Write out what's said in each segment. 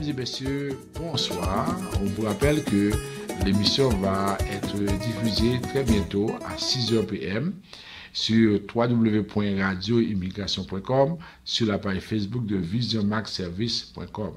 Mesdames et messieurs, bonsoir. On vous rappelle que l'émission va être diffusée très bientôt à 6h PM sur www.radioimmigration.com, sur la page Facebook de visionmaxservice.com.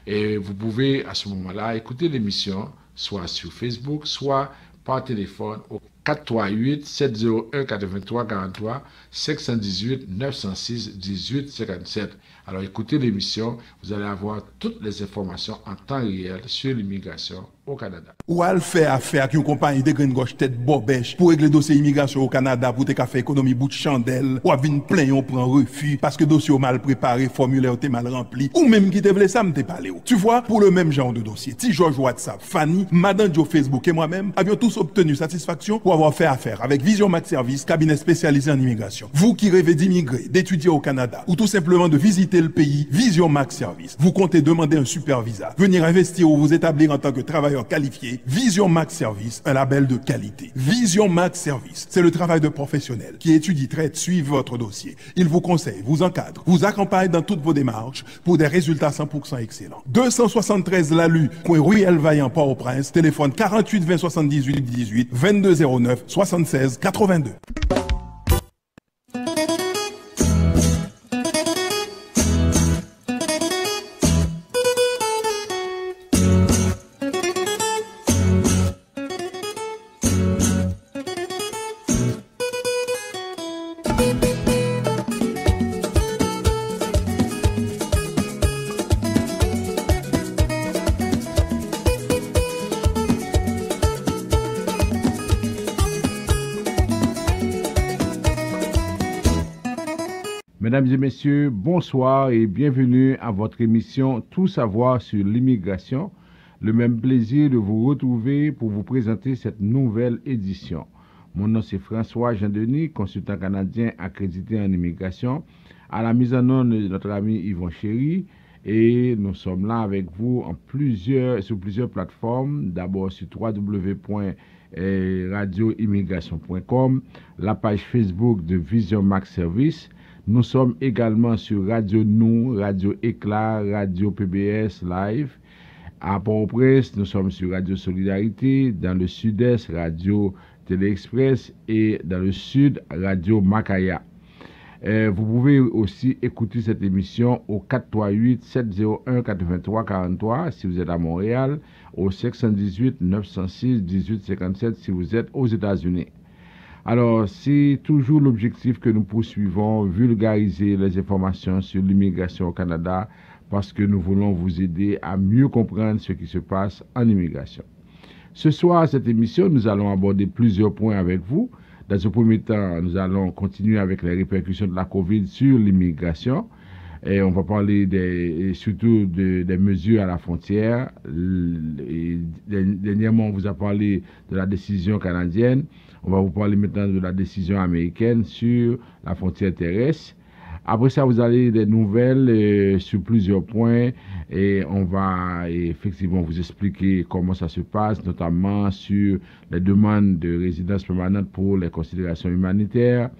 Et vous pouvez à ce moment-là écouter l'émission soit sur Facebook, soit par téléphone au 438-701-8343, 518-906-1857. Alors écoutez l'émission, vous allez avoir toutes les informations en temps réel sur l'immigration au Canada. Ou al faire affaire avec une compagnie de grande gauche tête bobèche pour régler dossier immigration au Canada pour te faire économie bout de chandelle ou venir plein on prend refus parce que dossier mal préparé, formulaire t'es mal rempli ou même qui te voulait ça me te parler. Tu vois, pour le même genre de dossier, Ti George WhatsApp, Fanny, Madame Joe Facebook et moi-même avions tous obtenu satisfaction pour avoir fait affaire avec Vision Max Service, cabinet spécialisé en immigration. Vous qui rêvez d'immigrer, d'étudier au Canada ou tout simplement de visiter le pays, Vision Max Service. Vous comptez demander un super visa, venir investir ou vous établir en tant que travailleur qualifié, Vision Max Service, un label de qualité. Vision Max Service, c'est le travail de professionnels qui étudie, traite, suit votre dossier. Il vous conseille, vous encadre, vous accompagne dans toutes vos démarches pour des résultats 100% excellents. 273 Lalu, coin Ruelle Vaillant, Port-au-Prince, téléphone 48 20 78 18 22 09 76 82. Mesdames et messieurs, bonsoir et bienvenue à votre émission Tout savoir sur l'immigration. Le même plaisir de vous retrouver pour vous présenter cette nouvelle édition. Mon nom c'est François Jean-Denis, consultant canadien accrédité en immigration. À la mise en onde de notre ami Yvon Chéry et nous sommes là avec vous sur plusieurs plateformes. D'abord sur www.radioimmigration.com, la page Facebook de Vision Max Service. Nous sommes également sur Radio Nou, Radio Éclat, Radio PBS Live. À Port-au-Prince, nous sommes sur Radio Solidarité. Dans le sud-est, Radio Télé-Express. Et dans le sud, Radio Macaya. Vous pouvez aussi écouter cette émission au 438-701-8343 si vous êtes à Montréal, au 518-906-1857 si vous êtes aux États-Unis. Alors, c'est toujours l'objectif que nous poursuivons, vulgariser les informations sur l'immigration au Canada, parce que nous voulons vous aider à mieux comprendre ce qui se passe en immigration. Ce soir, à cette émission, nous allons aborder plusieurs points avec vous. Dans un premier temps, nous allons continuer avec les répercussions de la COVID sur l'immigration. Et on va parler surtout des mesures à la frontière. Dernièrement, on vous a parlé de la décision canadienne. On va vous parler maintenant de la décision américaine sur la frontière terrestre. Après ça, vous allez des nouvelles sur plusieurs points et on va effectivement vous expliquer comment ça se passe, notamment sur les demandes de résidence permanente pour les considérations humanitaires.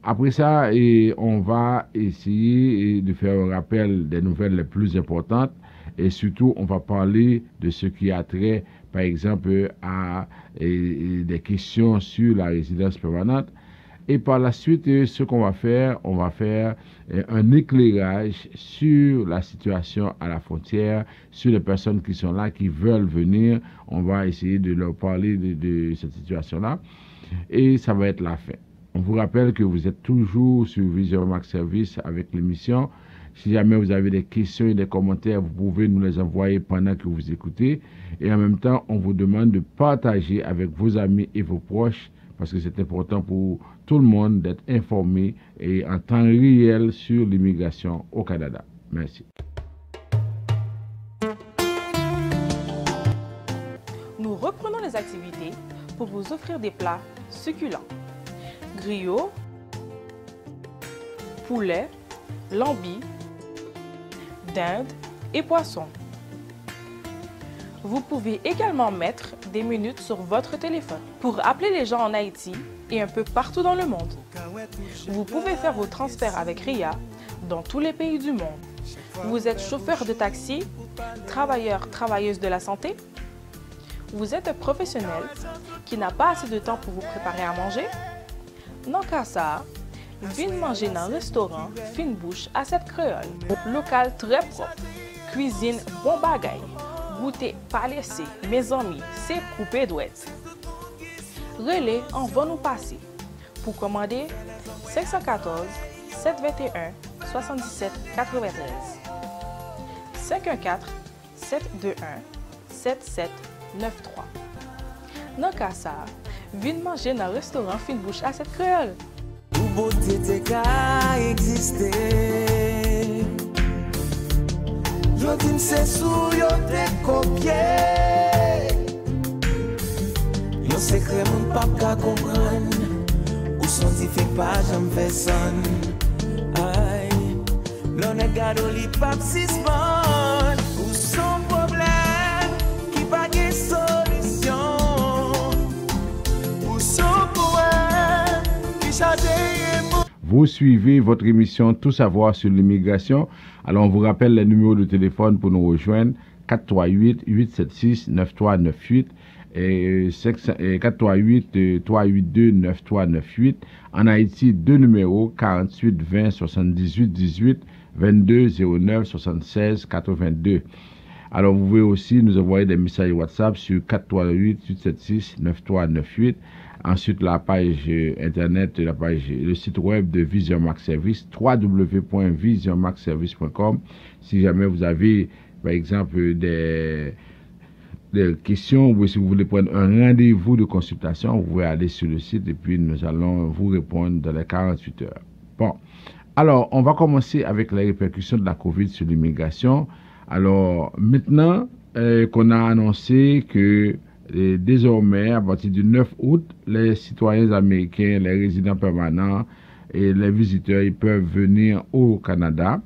Après ça, on va essayer de faire un rappel des nouvelles les plus importantes et surtout, on va parler de ce qui a trait, par exemple, à des questions sur la résidence permanente. Et par la suite, ce qu'on va faire, on va faire un éclairage sur la situation à la frontière, sur les personnes qui sont là, qui veulent venir. On va essayer de leur parler de cette situation-là. Et ça va être la fin. On vous rappelle que vous êtes toujours sur Vision Max Service avec l'émission. Si jamais vous avez des questions et des commentaires, vous pouvez nous les envoyer pendant que vous écoutez. Et en même temps, on vous demande de partager avec vos amis et vos proches parce que c'est important pour tout le monde d'être informé et en temps réel sur l'immigration au Canada. Merci. Nous reprenons les activités pour vous offrir des plats succulents. Griot, poulet, lambi, dinde et poisson. Vous pouvez également mettre des minutes sur votre téléphone pour appeler les gens en Haïti et un peu partout dans le monde. Vous pouvez faire vos transferts avec RIA dans tous les pays du monde. Vous êtes chauffeur de taxi, travailleur, travailleuse de la santé? Vous êtes un professionnel qui n'a pas assez de temps pour vous préparer à manger? Non qu'à ça, venez manger dans un restaurant Fine Bouche à cette créole. Local très propre, cuisine bon bagay, goûter pas laissé, mes amis, c'est coupé douette. Relais en va nous passer. Pour commander, 514 721 77 93 514 721 7793. Dans cas ça, venez manger dans le restaurant Fine Bouche à cette créole. Ou beauté te ka existe. Yo di m'se sou yo te kopye. Yo secret moun pap ka kompran. Ou son fait pas j'en fais son. Aïe, l'on est gado li pap sispan. Ou son problème qui pas de solution. Ou son poème qui chante. Vous suivez votre émission Tout savoir sur l'immigration. Alors on vous rappelle les numéros de téléphone pour nous rejoindre 438-876-9398 et 438-382-9398. En Haïti, deux numéros 48 20 78 18 22 09 76 82. Alors vous pouvez aussi nous envoyer des messages WhatsApp sur 438-876-9398. Ensuite, la page internet, le site web de Vision Max Service, www.visionmaxservice.com. Si jamais vous avez, par exemple, des questions ou si vous voulez prendre un rendez-vous de consultation, vous pouvez aller sur le site et puis nous allons vous répondre dans les 48 heures. Bon, alors, on va commencer avec les répercussions de la COVID sur l'immigration. Alors, maintenant qu'on a annoncé que désormais, à partir du 9 août, les citoyens américains, les résidents permanents et les visiteurs, ils peuvent venir au Canada.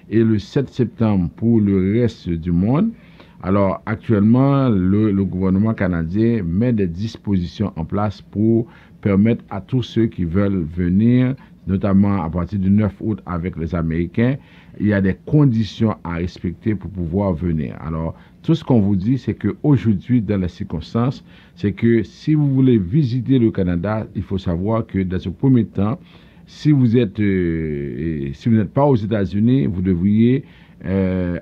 Et le 7 septembre pour le reste du monde. Alors, actuellement, le gouvernement canadien met des dispositions en place pour permettre à tous ceux qui veulent venir, notamment à partir du 9 août avec les Américains, il y a des conditions à respecter pour pouvoir venir. Alors, tout ce qu'on vous dit, c'est qu'aujourd'hui, dans les circonstances, c'est que si vous voulez visiter le Canada, il faut savoir que dans ce premier temps, si vous n'êtes pas aux États-Unis, vous devriez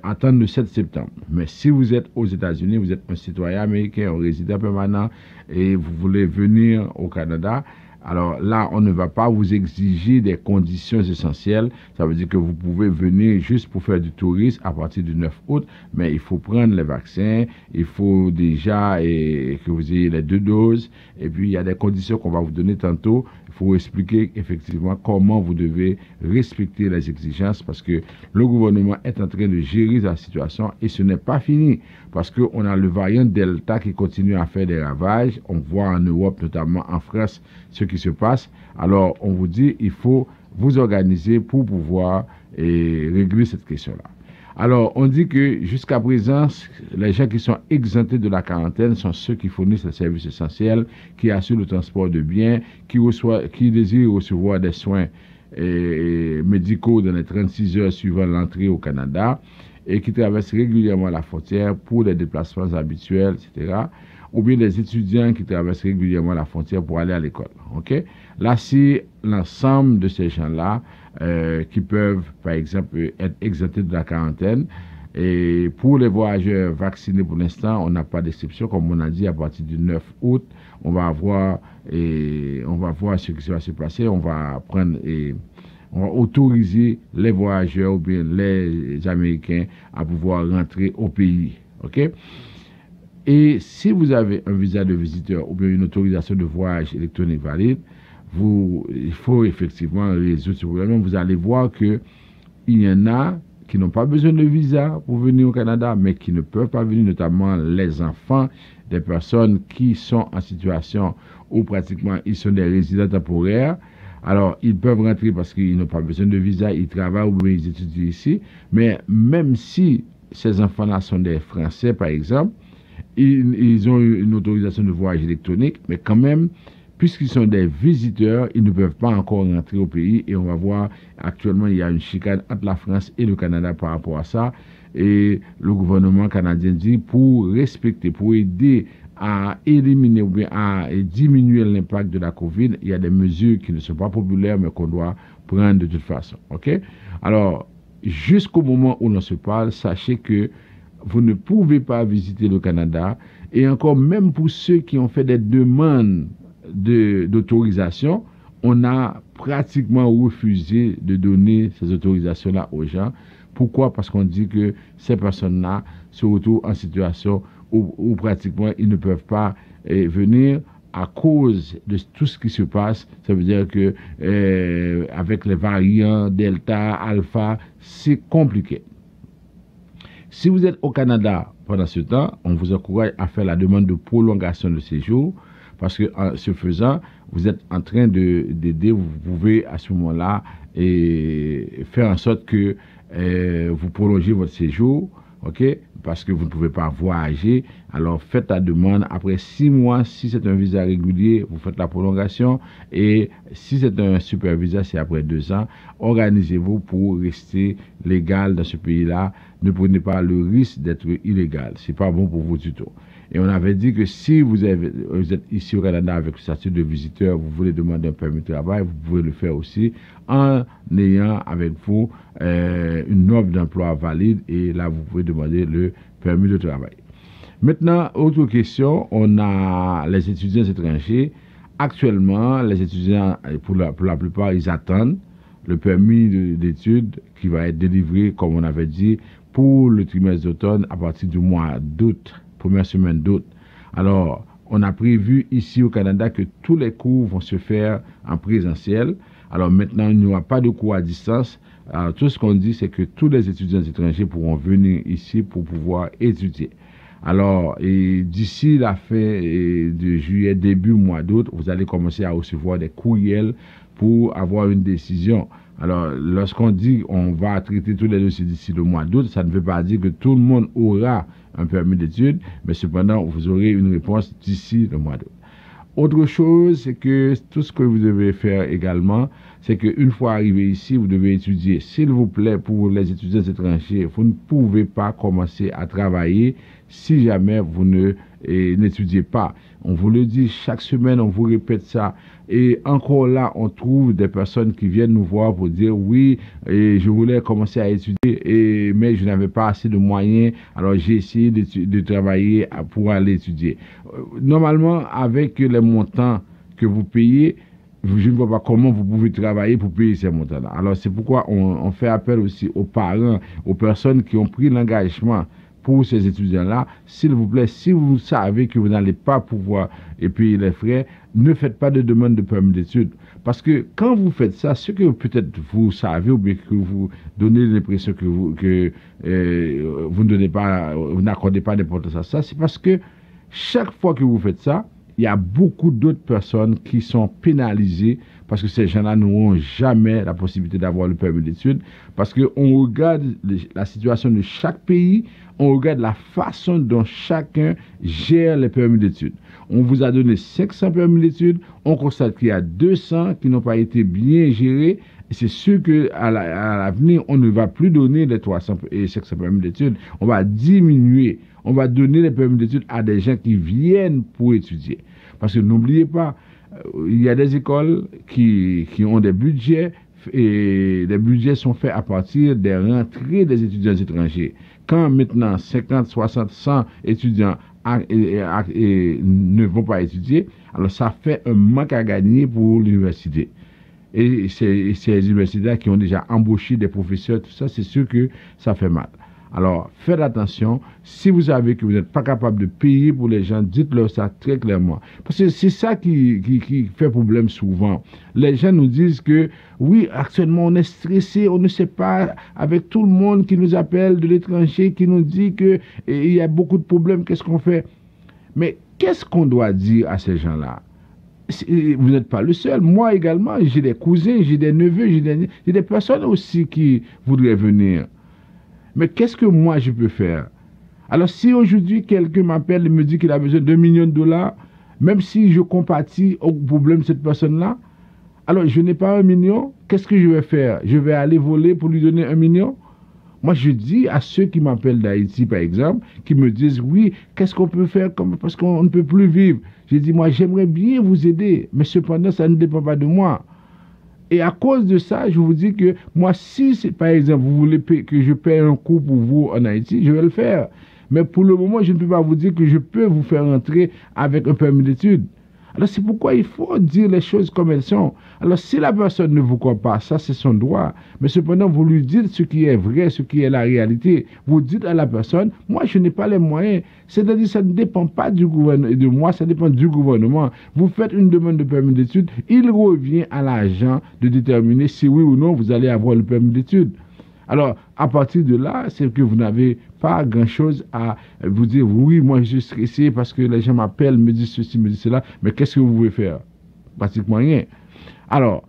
attendre le 7 septembre. Mais si vous êtes aux États-Unis, vous êtes un citoyen américain, un résident permanent et vous voulez venir au Canada, alors là, on ne va pas vous exiger des conditions essentielles. Ça veut dire que vous pouvez venir juste pour faire du tourisme à partir du 9 août, mais il faut prendre les vaccins, il faut déjà que vous ayez les 2 doses, et puis il y a des conditions qu'on va vous donner tantôt. Il faut expliquer effectivement comment vous devez respecter les exigences parce que le gouvernement est en train de gérer la situation et ce n'est pas fini parce qu'on a le variant Delta qui continue à faire des ravages. On voit en Europe, notamment en France, ce qui se passe. Alors, on vous dit, il faut vous organiser pour pouvoir régler cette question-là. Alors, on dit que jusqu'à présent, les gens qui sont exemptés de la quarantaine sont ceux qui fournissent les services essentiels, qui assurent le transport de biens, qui désirent recevoir des soins médicaux dans les 36 heures suivant l'entrée au Canada et qui traversent régulièrement la frontière pour les déplacements habituels, etc. Ou bien les étudiants qui traversent régulièrement la frontière pour aller à l'école. Okay? Là, c'est l'ensemble de ces gens-là qui peuvent, par exemple, être exemptés de la quarantaine. Et pour les voyageurs vaccinés, pour l'instant, on n'a pas d'exception. Comme on a dit, à partir du 9 août, on va voir ce qui va se passer. On va autoriser les voyageurs ou bien les Américains à pouvoir rentrer au pays. OK? Et si vous avez un visa de visiteur ou bien une autorisation de voyage électronique valide, il faut effectivement résoudre ce problème. Vous allez voir qu'il y en a qui n'ont pas besoin de visa pour venir au Canada, mais qui ne peuvent pas venir, notamment les enfants, des personnes qui sont en situation où pratiquement ils sont des résidents temporaires. Alors, ils peuvent rentrer parce qu'ils n'ont pas besoin de visa, ils travaillent ou bien ils étudient ici. Mais même si ces enfants-là sont des Français, par exemple, ils ont une autorisation de voyage électronique, mais quand même, puisqu'ils sont des visiteurs, ils ne peuvent pas encore rentrer au pays. Et on va voir, actuellement, il y a une chicane entre la France et le Canada par rapport à ça. Et le gouvernement canadien dit pour respecter, pour aider à éliminer ou bien à diminuer l'impact de la COVID, il y a des mesures qui ne sont pas populaires, mais qu'on doit prendre de toute façon. OK? Alors, jusqu'au moment où l'on se parle, sachez que vous ne pouvez pas visiter le Canada. Et encore, même pour ceux qui ont fait des demandes d'autorisation, on a pratiquement refusé de donner ces autorisations-là aux gens. Pourquoi? Parce qu'on dit que ces personnes-là se retrouvent en situation où pratiquement ils ne peuvent pas venir à cause de tout ce qui se passe. Ça veut dire que avec les variants Delta, Alpha, c'est compliqué. Si vous êtes au Canada pendant ce temps, on vous encourage à faire la demande de prolongation de séjour parce que en ce faisant, vous êtes en train d'aider, vous pouvez à ce moment-là faire en sorte que vous prolongez votre séjour, ok? Parce que vous ne pouvez pas voyager. Alors faites la demande. Après 6 mois, si c'est un visa régulier, vous faites la prolongation. Et si c'est un super visa, c'est après 2 ans. Organisez-vous pour rester légal dans ce pays-là. Ne prenez pas le risque d'être illégal. C'est pas bon pour vous du tout. Et on avait dit que si vous êtes ici au Canada avec le statut de visiteur, vous voulez demander un permis de travail, vous pouvez le faire aussi en ayant avec vous une offre d'emploi valide. Et là, vous pouvez demander le permis de travail. Maintenant, autre question, on a les étudiants étrangers. Actuellement, les étudiants, pour la plupart, ils attendent le permis d'études qui va être délivré, comme on avait dit, pour le trimestre d'automne à partir du mois d'août, première semaine d'août. Alors, on a prévu ici au Canada que tous les cours vont se faire en présentiel. Alors maintenant, il n'y aura pas de cours à distance. Alors, tout ce qu'on dit, c'est que tous les étudiants étrangers pourront venir ici pour pouvoir étudier. Alors, d'ici la fin de juillet, début mois d'août, vous allez commencer à recevoir des courriels pour avoir une décision. Alors, lorsqu'on dit on va traiter tous les dossiers d'ici le mois d'août, ça ne veut pas dire que tout le monde aura un permis d'études, mais cependant, vous aurez une réponse d'ici le mois d'août. Autre chose, c'est que tout ce que vous devez faire également, c'est qu'une fois arrivé ici, vous devez étudier. S'il vous plaît, pour les étudiants étrangers, vous ne pouvez pas commencer à travailler si jamais vous n'étudiez pas. On vous le dit chaque semaine, on vous répète ça. Et encore là, on trouve des personnes qui viennent nous voir pour dire oui, je voulais commencer à étudier, mais je n'avais pas assez de moyens. Alors j'ai essayé de travailler pour aller étudier. Normalement, avec les montants que vous payez, je ne vois pas comment vous pouvez travailler pour payer ces montants-là. Alors c'est pourquoi on fait appel aussi aux parents, aux personnes qui ont pris l'engagement pour ces étudiants-là. S'il vous plaît, si vous savez que vous n'allez pas pouvoir payer les frais, ne faites pas de demande de permis d'études. Parce que quand vous faites ça, ce que peut-être vous savez ou bien que vous donnez l'impression que vous n'accordez pas d'importance à ça, c'est parce que chaque fois que vous faites ça, il y a beaucoup d'autres personnes qui sont pénalisées parce que ces gens-là n'auront jamais la possibilité d'avoir le permis d'études. Parce qu'on regarde la situation de chaque pays, on regarde la façon dont chacun gère les permis d'études. On vous a donné 500 permis d'études, on constate qu'il y a 200 qui n'ont pas été bien gérés. C'est sûr qu'à l'avenir, on ne va plus donner les 300 et 500 permis d'études, on va diminuer. On va donner les permis d'études à des gens qui viennent pour étudier. Parce que n'oubliez pas, il y a des écoles qui ont des budgets et les budgets sont faits à partir des rentrées des étudiants étrangers. Quand maintenant 50, 60, 100 étudiants ne vont pas étudier, alors ça fait un manque à gagner pour l'université. Et ces universités qui ont déjà embauché des professeurs, tout ça, c'est sûr que ça fait mal. Alors, faites attention. Si vous savez que vous n'êtes pas capable de payer pour les gens, dites-leur ça très clairement. Parce que c'est ça qui fait problème souvent. Les gens nous disent que, oui, actuellement, on est stressé, on ne sait pas, avec tout le monde qui nous appelle de l'étranger, qui nous dit qu'il y a beaucoup de problèmes, qu'est-ce qu'on fait? Mais qu'est-ce qu'on doit dire à ces gens-là? Vous n'êtes pas le seul. Moi également, j'ai des cousins, j'ai des neveux, j'ai des personnes aussi qui voudraient venir. Mais qu'est-ce que moi je peux faire? Alors si aujourd'hui quelqu'un m'appelle et me dit qu'il a besoin de $2 millions, même si je compatis au problème de cette personne-là, alors je n'ai pas 1 million, qu'est-ce que je vais faire? Je vais aller voler pour lui donner 1 million? Moi, je dis à ceux qui m'appellent d'Haïti, par exemple, qui me disent, oui, qu'est-ce qu'on peut faire parce qu'on ne peut plus vivre? J'ai dit, moi, j'aimerais bien vous aider, mais cependant, ça ne dépend pas de moi. Et à cause de ça, je vous dis que moi, si, par exemple, vous voulez que je paie un coût pour vous en Haïti, je vais le faire. Mais pour le moment, je ne peux pas vous dire que je peux vous faire entrer avec un permis d'études. Alors, c'est pourquoi il faut dire les choses comme elles sont. Alors, si la personne ne vous croit pas, ça, c'est son droit. Mais cependant, vous lui dites ce qui est vrai, ce qui est la réalité. Vous dites à la personne, moi, je n'ai pas les moyens. C'est-à-dire, ça ne dépend pas du gouvernement et de moi, ça dépend du gouvernement. Vous faites une demande de permis d'études, il revient à l'agent de déterminer si oui ou non vous allez avoir le permis d'études. Alors, à partir de là, c'est que vous n'avez pas grand-chose à vous dire, oui, moi je suis stressé parce que les gens m'appellent, me disent ceci, me disent cela, mais qu'est-ce que vous pouvez faire? Pratiquement rien. Alors,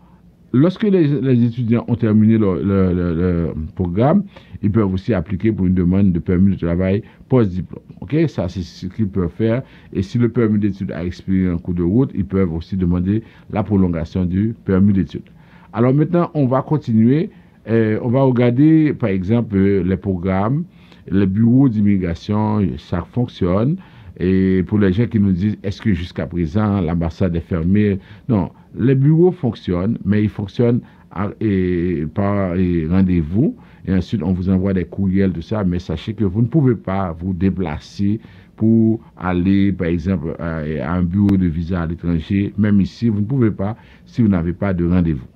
lorsque les étudiants ont terminé leur programme, ils peuvent aussi appliquer pour une demande de permis de travail post-diplôme. Ok, ça c'est ce qu'ils peuvent faire. Et si le permis d'études a expiré en cours de route, ils peuvent aussi demander la prolongation du permis d'études. Alors maintenant, on va continuer. On va regarder, par exemple, les programmes, les bureaux d'immigration, ça fonctionne. Et pour les gens qui nous disent, est-ce que jusqu'à présent, l'ambassade est fermée? Non, les bureaux fonctionnent, mais ils fonctionnent par rendez-vous. Et ensuite, on vous envoie des courriels, tout ça. Mais sachez que vous ne pouvez pas vous déplacer pour aller, par exemple, à un bureau de visa à l'étranger. Même ici, vous ne pouvez pas si vous n'avez pas de rendez-vous.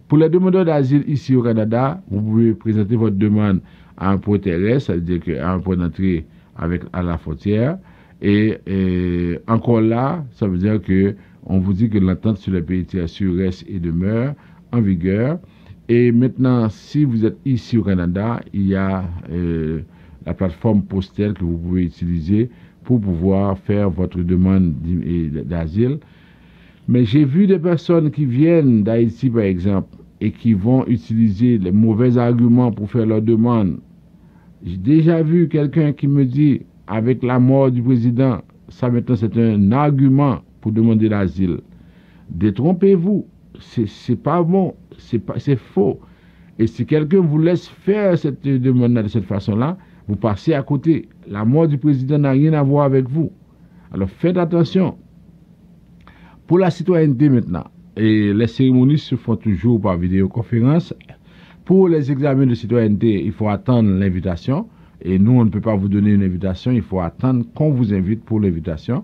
Pour les demandeurs d'asile ici au Canada, vous pouvez présenter votre demande à un point terrestre, c'est-à-dire qu'à un point d'entrée à la frontière. Et encore là, ça veut dire qu'on vous dit que l'entente sur les pays tiers reste et demeure en vigueur. Et maintenant, si vous êtes ici au Canada, il y a la plateforme Postel que vous pouvez utiliser pour pouvoir faire votre demande d'asile. Mais j'ai vu des personnes qui viennent d'Haïti, par exemple, et qui vont utiliser les mauvais arguments pour faire leur demande. J'ai déjà vu quelqu'un qui me dit, avec la mort du président, ça maintenant c'est un argument pour demander l'asile. Détrompez-vous, c'est pas bon, c'est faux. Et si quelqu'un vous laisse faire cette demande de cette façon-là, vous passez à côté. La mort du président n'a rien à voir avec vous. Alors faites attention. Pour la citoyenneté maintenant, et les cérémonies se font toujours par vidéoconférence. Pour les examens de citoyenneté, il faut attendre l'invitation. Et nous, on ne peut pas vous donner une invitation, il faut attendre qu'on vous invite pour l'invitation.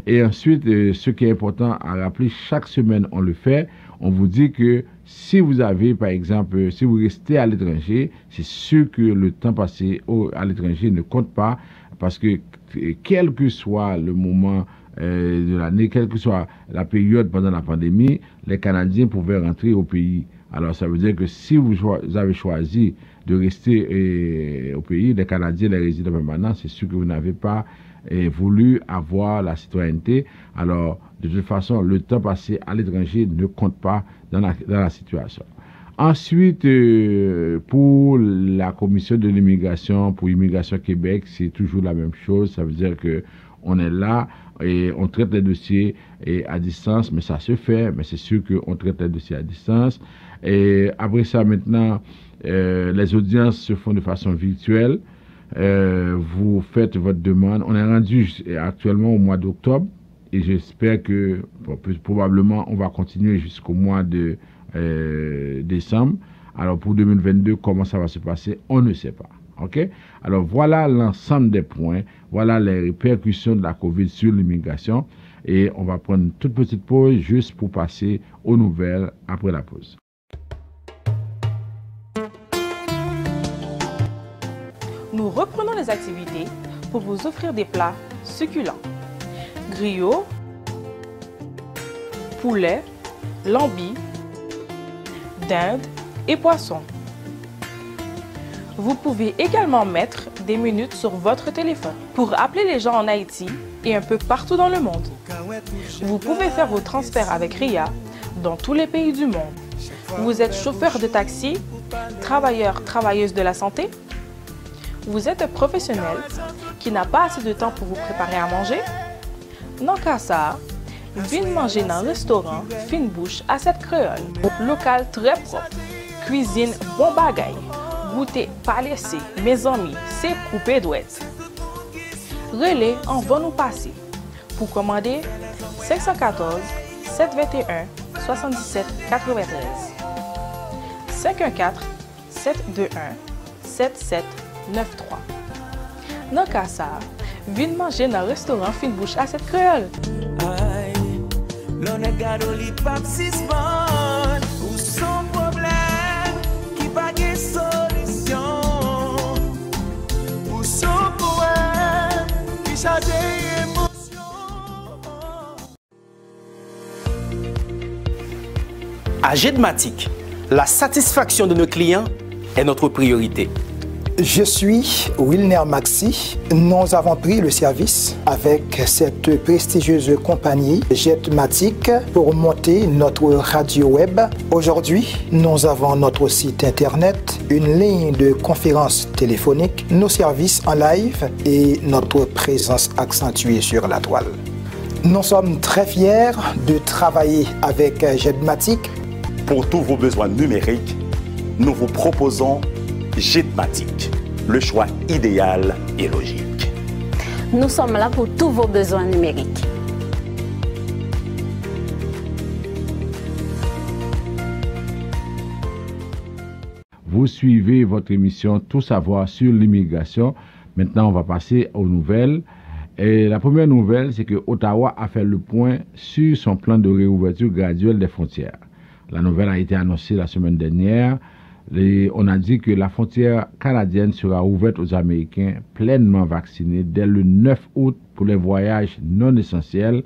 Et ensuite, ce qui est important à rappeler, chaque semaine, on le fait. On vous dit que si vous avez, par exemple, si vous restez à l'étranger, c'est sûr que le temps passé à l'étranger ne compte pas. Parce que quel que soit le moment de l'année, quelle que soit la période pendant la pandémie, les Canadiens pouvaient rentrer au pays. Alors ça veut dire que si vous avez choisi de rester au pays, les Canadiens, les résidents permanents, c'est sûr que vous n'avez pas voulu avoir la citoyenneté. Alors de toute façon, le temps passé à l'étranger ne compte pas dans la situation. Ensuite, pour la commission de l'immigration, pour Immigration Québec, c'est toujours la même chose. Ça veut dire que on est là et on traite les dossiers à distance, mais ça se fait, mais c'est sûr qu'on traite les dossiers à distance. Et après ça, maintenant, les audiences se font de façon virtuelle. Vous faites votre demande. On est rendu actuellement au mois d'octobre et j'espère que probablement on va continuer jusqu'au mois de décembre. Alors pour 2022, comment ça va se passer, on ne sait pas. Ok? Alors voilà l'ensemble des points, voilà les répercussions de la COVID sur l'immigration et on va prendre une toute petite pause juste pour passer aux nouvelles après la pause. Nous reprenons les activités pour vous offrir des plats succulents. Griots, poulet, lambis, dinde et poisson. Vous pouvez également mettre des minutes sur votre téléphone pour appeler les gens en Haïti et un peu partout dans le monde. Vous pouvez faire vos transferts avec RIA dans tous les pays du monde. Vous êtes chauffeur de taxi, travailleur, travailleuse de la santé. Vous êtes un professionnel qui n'a pas assez de temps pour vous préparer à manger. Dans le cas ça, vin manger dans un restaurant fin bouche à cette créole. Local très propre, cuisine bon bagay, goûter pas laissé, mes amis, c'est coupé douette. Relais en va nous passer. Pour commander, 514 721 77 93 514 721 7793. Dans le cas ça, vin manger dans un restaurant fin bouche à cette créole. L'on est gado li pap sisman ou son problème qui pas de solution ou son poème qui charge émotion. À Jedmatic, la satisfaction de nos clients est notre priorité. Je suis Wilner Maxi. Nous avons pris le service avec cette prestigieuse compagnie Jetmatic pour monter notre radio web. Aujourd'hui, nous avons notre site internet, une ligne de conférence téléphonique, nos services en live et notre présence accentuée sur la toile. Nous sommes très fiers de travailler avec Jetmatic. Pour tous vos besoins numériques, nous vous proposons Jetmatic, le choix idéal et logique. Nous sommes là pour tous vos besoins numériques. Vous suivez votre émission Tout savoir sur l'immigration. Maintenant, on va passer aux nouvelles. Et la première nouvelle, c'est que Ottawa a fait le point sur son plan de réouverture graduelle des frontières. La nouvelle a été annoncée la semaine dernière. On a dit que la frontière canadienne sera ouverte aux Américains pleinement vaccinés dès le 9 août pour les voyages non essentiels,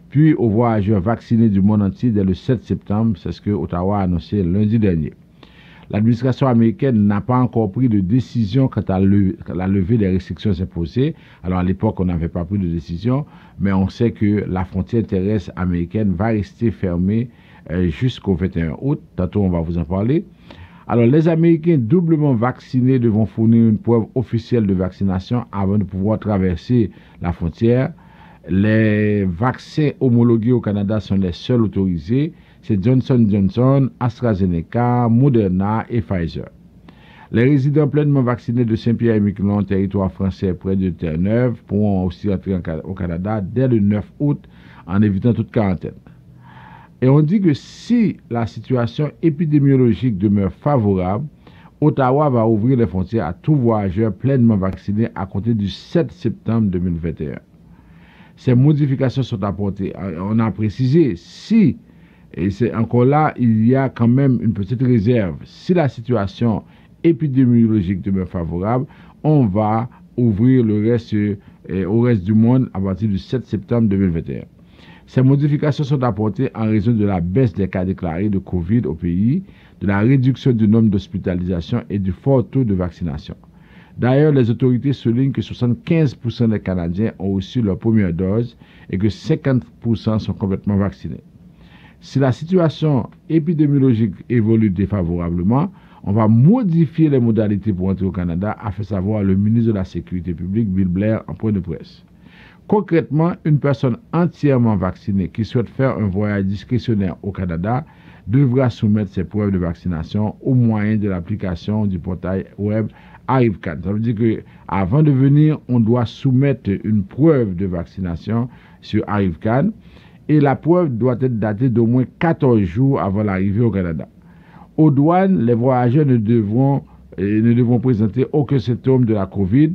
puis aux voyageurs vaccinés du monde entier dès le 7 septembre. C'est ce que Ottawa a annoncé lundi dernier. L'administration américaine n'a pas encore pris de décision quant à la levée des restrictions imposées. Alors à l'époque, on n'avait pas pris de décision, mais on sait que la frontière terrestre américaine va rester fermée jusqu'au 21 août. Tantôt, on va vous en parler. Alors, les Américains doublement vaccinés devront fournir une preuve officielle de vaccination avant de pouvoir traverser la frontière. Les vaccins homologués au Canada sont les seuls autorisés. C'est Johnson & Johnson, AstraZeneca, Moderna et Pfizer. Les résidents pleinement vaccinés de Saint-Pierre-et-Miquelon, territoire français près de Terre-Neuve, pourront aussi entrer au Canada dès le 9 août en évitant toute quarantaine. Et on dit que si la situation épidémiologique demeure favorable, Ottawa va ouvrir les frontières à tous voyageurs pleinement vaccinés à compter du 7 septembre 2021. Ces modifications sont apportées. On a précisé si, et c'est encore là, il y a quand même une petite réserve. Si la situation épidémiologique demeure favorable, on va ouvrir le reste au reste du monde à partir du 7 septembre 2021. Ces modifications sont apportées en raison de la baisse des cas déclarés de Covid au pays, de la réduction du nombre d'hospitalisations et du fort taux de vaccination. D'ailleurs, les autorités soulignent que 75% des Canadiens ont reçu leur première dose et que 50% sont complètement vaccinés. Si la situation épidémiologique évolue défavorablement, on va modifier les modalités pour entrer au Canada, a fait savoir le ministre de la Sécurité publique, Bill Blair, en point de presse. Concrètement, une personne entièrement vaccinée qui souhaite faire un voyage discrétionnaire au Canada devra soumettre ses preuves de vaccination au moyen de l'application du portail web ArriveCan. Ça veut dire qu'avant de venir, on doit soumettre une preuve de vaccination sur ArriveCan et la preuve doit être datée d'au moins 14 jours avant l'arrivée au Canada. Aux douanes, les voyageurs ne devront présenter aucun symptôme de la COVID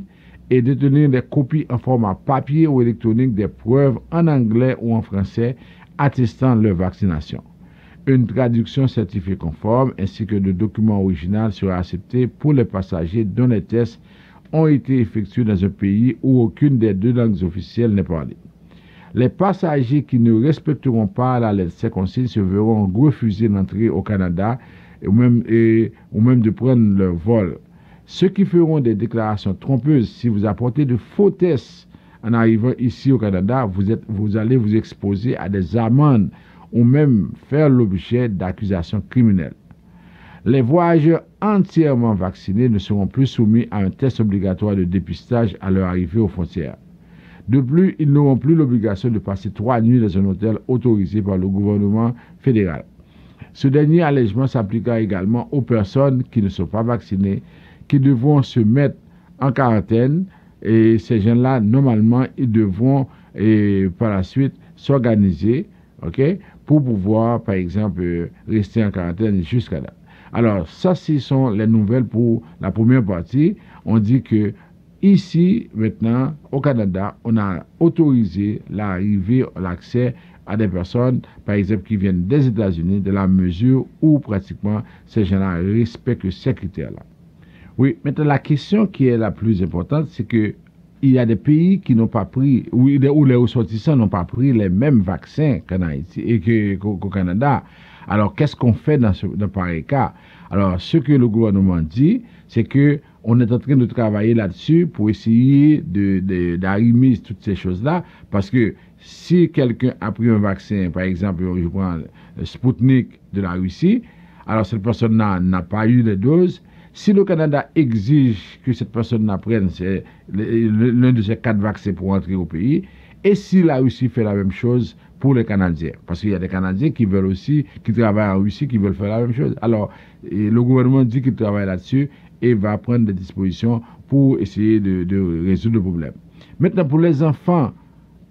et détenir des copies en format papier ou électronique des preuves en anglais ou en français attestant leur vaccination. Une traduction certifiée conforme ainsi que le document original sera accepté pour les passagers dont les tests ont été effectués dans un pays où aucune des deux langues officielles n'est parlée. Les passagers qui ne respecteront pas la lettre ces consignes se verront refuser l'entrée au Canada ou même de prendre leur vol. Ceux qui feront des déclarations trompeuses, si vous apportez de faux tests en arrivant ici au Canada, vous allez vous exposer à des amendes ou même faire l'objet d'accusations criminelles. Les voyageurs entièrement vaccinés ne seront plus soumis à un test obligatoire de dépistage à leur arrivée aux frontières. De plus, ils n'auront plus l'obligation de passer 3 nuits dans un hôtel autorisé par le gouvernement fédéral. Ce dernier allègement s'appliquera également aux personnes qui ne sont pas vaccinées, qui devront se mettre en quarantaine, et ces gens-là, normalement, ils devront par la suite s'organiser, pour pouvoir, par exemple, rester en quarantaine jusqu'à là. Alors, ça, ce sont les nouvelles pour la première partie. On dit que ici, maintenant, au Canada, on a autorisé l'arrivée, l'accès à des personnes, par exemple, qui viennent des États-Unis, de la mesure où pratiquement ces gens-là respectent ces critères-là. Oui, maintenant, la question qui est la plus importante, c'est que il y a des pays qui n'ont pas pris, où les ressortissants n'ont pas pris les mêmes vaccins qu'en Haïti et qu'au Canada. Alors, qu'est-ce qu'on fait dans pareil cas? Alors, ce que le gouvernement dit, c'est que on est en train de travailler là-dessus pour essayer d'arrimer toutes ces choses-là, parce que si quelqu'un a pris un vaccin, par exemple, je prends le Sputnik de la Russie, alors cette personne-là n'a pas eu les doses. Si le Canada exige que cette personne prenne l'un de ces 4 vaccins pour entrer au pays, et si la Russie fait la même chose pour les Canadiens, parce qu'il y a des Canadiens qui veulent aussi, qui travaillent en Russie, qui veulent faire la même chose. Alors, le gouvernement dit qu'il travaille là-dessus et va prendre des dispositions pour essayer de résoudre le problème. Maintenant, pour les enfants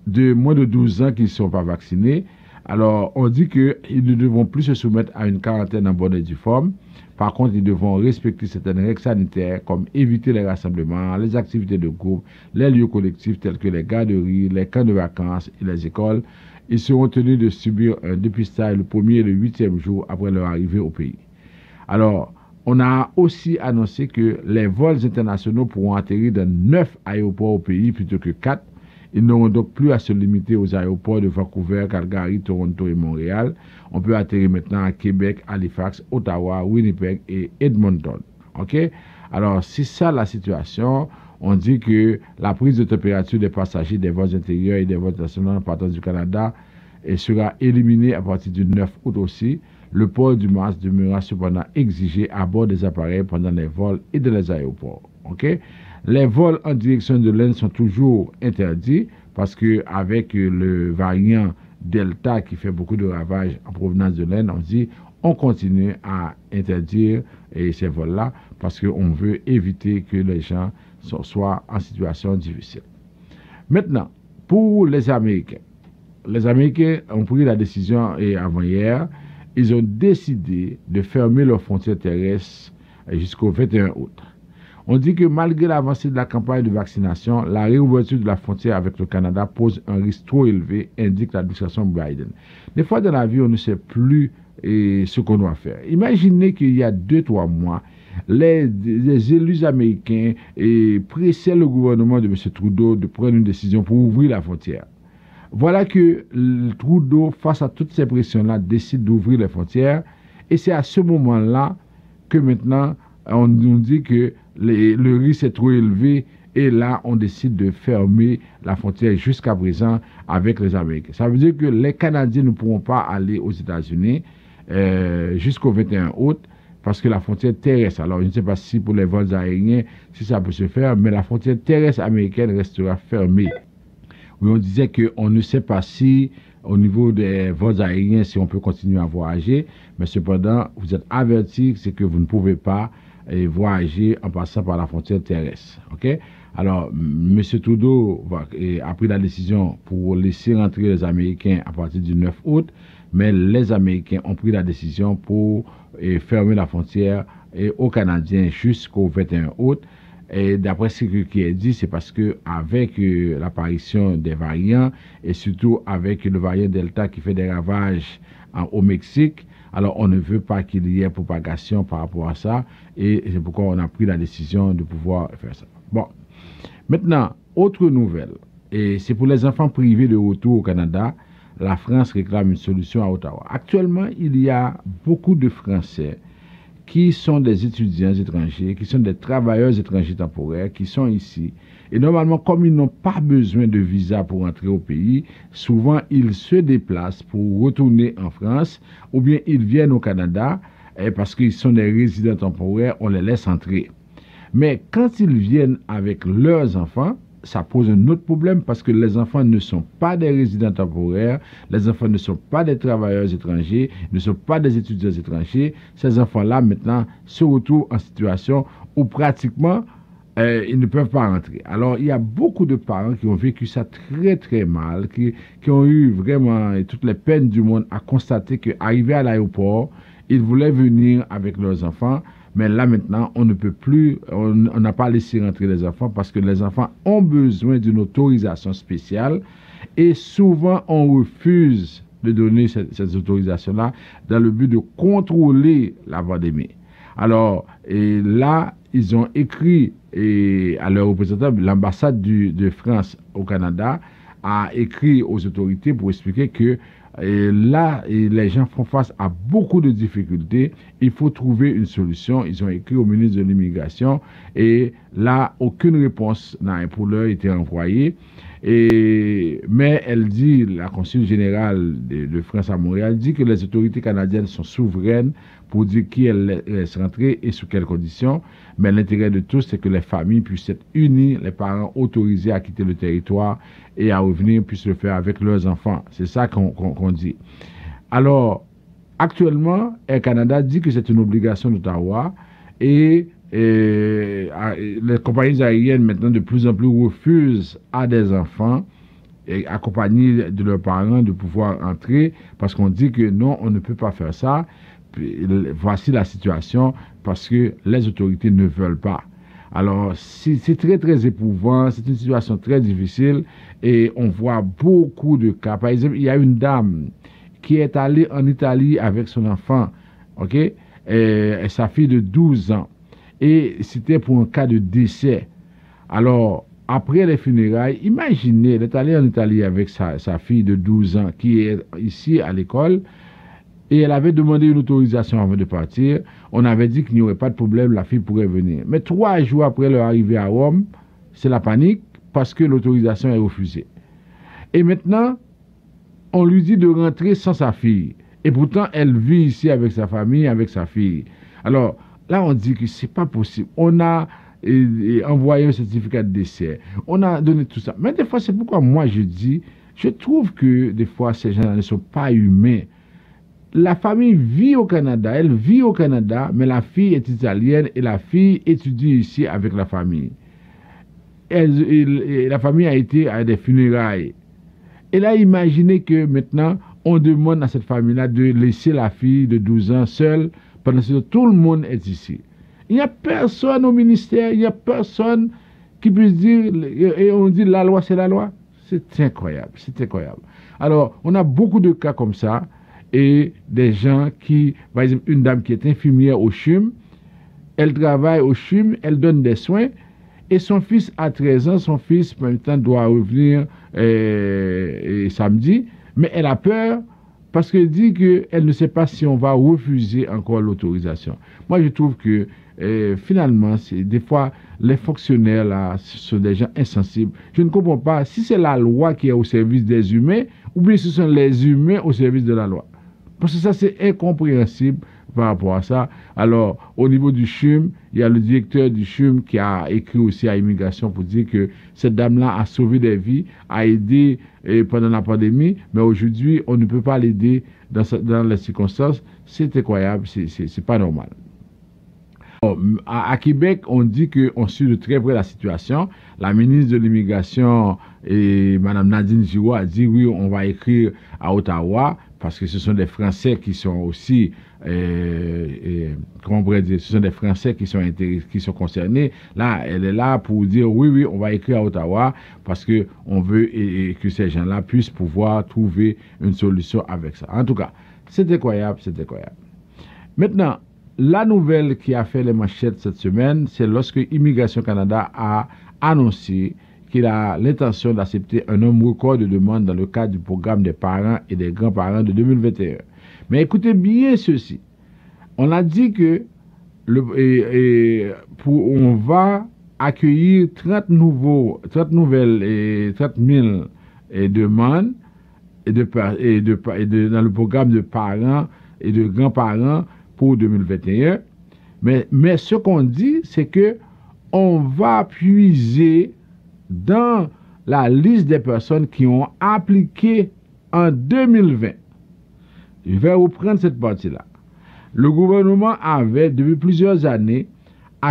de moins de 12 ans qui ne sont pas vaccinés, alors on dit qu'ils ne devront plus se soumettre à une quarantaine en bonne et due forme. Par contre, ils devront respecter certaines règles sanitaires comme éviter les rassemblements, les activités de groupe, les lieux collectifs tels que les garderies, les camps de vacances et les écoles. Ils seront tenus de subir un dépistage le 1er et le 8e jour après leur arrivée au pays. Alors, on a aussi annoncé que les vols internationaux pourront atterrir dans 9 aéroports au pays plutôt que 4. Ils n'auront donc plus à se limiter aux aéroports de Vancouver, Calgary, Toronto et Montréal. On peut atterrir maintenant à Québec, Halifax, Ottawa, Winnipeg et Edmonton. Alors, c'est ça la situation. On dit que la prise de température des passagers des vols intérieurs et des vols nationaux en partant du Canada sera éliminée à partir du 9 août aussi. Le port du masque demeurera cependant exigé à bord des appareils pendant les vols et dans les aéroports. Les vols en direction de l'Inde sont toujours interdits parce qu'avec le variant Delta qui fait beaucoup de ravages en provenance de l'Inde, on dit on continue à interdire ces vols-là parce qu'on veut éviter que les gens soient en situation difficile. Maintenant, pour les Américains ont pris la décision avant-hier, ils ont décidé de fermer leurs frontières terrestres jusqu'au 21 août. On dit que malgré l'avancée de la campagne de vaccination, la réouverture de la frontière avec le Canada pose un risque trop élevé, indique l'administration Biden. Des fois dans la vie, on ne sait plus ce qu'on doit faire. Imaginez qu'il y a 2-3 mois, les élus américains pressaient le gouvernement de M. Trudeau de prendre une décision pour ouvrir la frontière. Voilà que Trudeau, face à toutes ces pressions-là, décide d'ouvrir les frontières. Et c'est à ce moment-là que maintenant, on nous dit que le risque est trop élevé et là, on décide de fermer la frontière jusqu'à présent avec les Américains. Ça veut dire que les Canadiens ne pourront pas aller aux États-Unis jusqu'au 21 août parce que la frontière terrestre, alors je ne sais pas si pour les vols aériens, si ça peut se faire, mais la frontière terrestre américaine restera fermée. Oui, on disait qu'on ne sait pas si, au niveau des vols aériens, si on peut continuer à voyager, mais cependant, vous êtes avertis, c'est que vous ne pouvez pas voyager en passant par la frontière terrestre. Alors, M. Trudeau a pris la décision pour laisser rentrer les Américains à partir du 9 août, mais les Américains ont pris la décision pour fermer la frontière aux Canadiens jusqu'au 21 août. Et d'après ce qui est dit, c'est parce que avec l'apparition des variants et surtout avec le variant Delta qui fait des ravages au Mexique, alors on ne veut pas qu'il y ait propagation par rapport à ça et c'est pourquoi on a pris la décision de pouvoir faire ça. Bon, maintenant, autre nouvelle, et c'est pour les enfants privés de retour au Canada, la France réclame une solution à Ottawa. Actuellement, il y a beaucoup de Français qui sont des étudiants étrangers, qui sont des travailleurs étrangers temporaires, qui sont ici. Et normalement, comme ils n'ont pas besoin de visa pour entrer au pays, souvent ils se déplacent pour retourner en France, ou bien ils viennent au Canada, et parce qu'ils sont des résidents temporaires, on les laisse entrer. Mais quand ils viennent avec leurs enfants, ça pose un autre problème parce que les enfants ne sont pas des résidents temporaires, les enfants ne sont pas des travailleurs étrangers, ne sont pas des étudiants étrangers. Ces enfants-là, maintenant, se retrouvent en situation où pratiquement, ils ne peuvent pas rentrer. Alors, il y a beaucoup de parents qui ont vécu ça très, très mal, qui ont eu vraiment toutes les peines du monde à constater qu'arrivés à l'aéroport, ils voulaient venir avec leurs enfants, mais là maintenant, on ne peut plus, on n'a pas laissé rentrer les enfants parce que les enfants ont besoin d'une autorisation spéciale et souvent on refuse de donner ces autorisations-là dans le but de contrôler la pandémie. Alors, et là, ils ont écrit à leurs représentants, l'ambassade de France au Canada a écrit aux autorités pour expliquer que là, les gens font face à beaucoup de difficultés. Il faut trouver une solution. Ils ont écrit au ministre de l'Immigration et là, aucune réponse n'a pour l'heure été envoyée. Mais elle dit, la consul générale de France à Montréal dit que les autorités canadiennes sont souveraines pour dire qui elles laissent rentrer et sous quelles conditions. Mais l'intérêt de tous, c'est que les familles puissent être unies, les parents autorisés à quitter le territoire et à revenir puissent le faire avec leurs enfants. C'est ça qu'on dit. Alors, actuellement, Air Canada dit que c'est une obligation d'Ottawa et les compagnies aériennes maintenant de plus en plus refusent à des enfants accompagnés de leurs parents de pouvoir entrer parce qu'on dit que non, on ne peut pas faire ça. Voici la situation parce que les autorités ne veulent pas. Alors, c'est très, très éprouvant, c'est une situation très difficile et on voit beaucoup de cas. Par exemple, il y a une dame qui est allée en Italie avec son enfant, ok, et sa fille de 12 ans. Et c'était pour un cas de décès. Alors, après les funérailles, imaginez, elle est allée en Italie avec sa fille de 12 ans qui est ici à l'école. Et elle avait demandé une autorisation avant de partir. On avait dit qu'il n'y aurait pas de problème, la fille pourrait venir. Mais 3 jours après leur arrivée à Rome, c'est la panique parce que l'autorisation est refusée. Et maintenant, on lui dit de rentrer sans sa fille. Et pourtant, elle vit ici avec sa famille, avec sa fille. Alors, là, on dit que c'est pas possible. On a envoyé un certificat de décès. On a donné tout ça. Mais des fois, c'est pourquoi moi, je trouve que des fois, ces gens ne sont pas humains. La famille vit au Canada, elle vit au Canada, mais la fille est italienne et la fille étudie ici avec la famille. La famille a été à des funérailles. Elle a imaginé que maintenant, on demande à cette famille-là de laisser la fille de 12 ans seule pendant que tout le monde est ici. Il n'y a personne au ministère, il n'y a personne qui puisse dire, et on dit la loi c'est la loi. C'est incroyable, c'est incroyable. Alors, on a beaucoup de cas comme ça. Et des gens qui, par exemple, une dame qui est infirmière au CHUM, elle travaille au CHUM, elle donne des soins, et son fils a 13 ans, son fils, en même temps, doit revenir samedi, mais elle a peur parce qu'elle dit qu'elle ne sait pas si on va refuser encore l'autorisation. Moi, je trouve que finalement, des fois, les fonctionnaires, là, ce sont des gens insensibles. Je ne comprends pas si c'est la loi qui est au service des humains ou bien ce sont les humains au service de la loi. Parce que ça, c'est incompréhensible par rapport à ça. Alors, au niveau du CHUM, il y a le directeur du CHUM qui a écrit aussi à Immigration pour dire que cette dame-là a sauvé des vies, a aidé pendant la pandémie, mais aujourd'hui, on ne peut pas l'aider dans les circonstances. C'est incroyable, c'est pas normal. À Québec, on dit qu'on suit de très près la situation. La ministre de l'Immigration et Mme Nadine Giraud a dit oui, on va écrire à Ottawa parce que ce sont des Français qui sont aussi, comment on pourrait dire, ce sont des Français qui sont concernés. Là, elle est là pour dire oui, on va écrire à Ottawa parce qu'on veut que ces gens-là puissent pouvoir trouver une solution avec ça. En tout cas, c'est incroyable, c'est incroyable. Maintenant, la nouvelle qui a fait les manchettes cette semaine, c'est lorsque Immigration Canada a annoncé qu'il a l'intention d'accepter un nombre record de demandes dans le cadre du programme des parents et des grands-parents de 2021. Mais écoutez bien ceci. On a dit que on va accueillir 30 nouvelles et 30 000 demandes dans le programme de parents et de grands-parents pour 2021. Mais ce qu'on dit, c'est que on va puiser dans la liste des personnes qui ont appliqué en 2020. Je vais reprendre cette partie-là. Le gouvernement avait, depuis plusieurs années,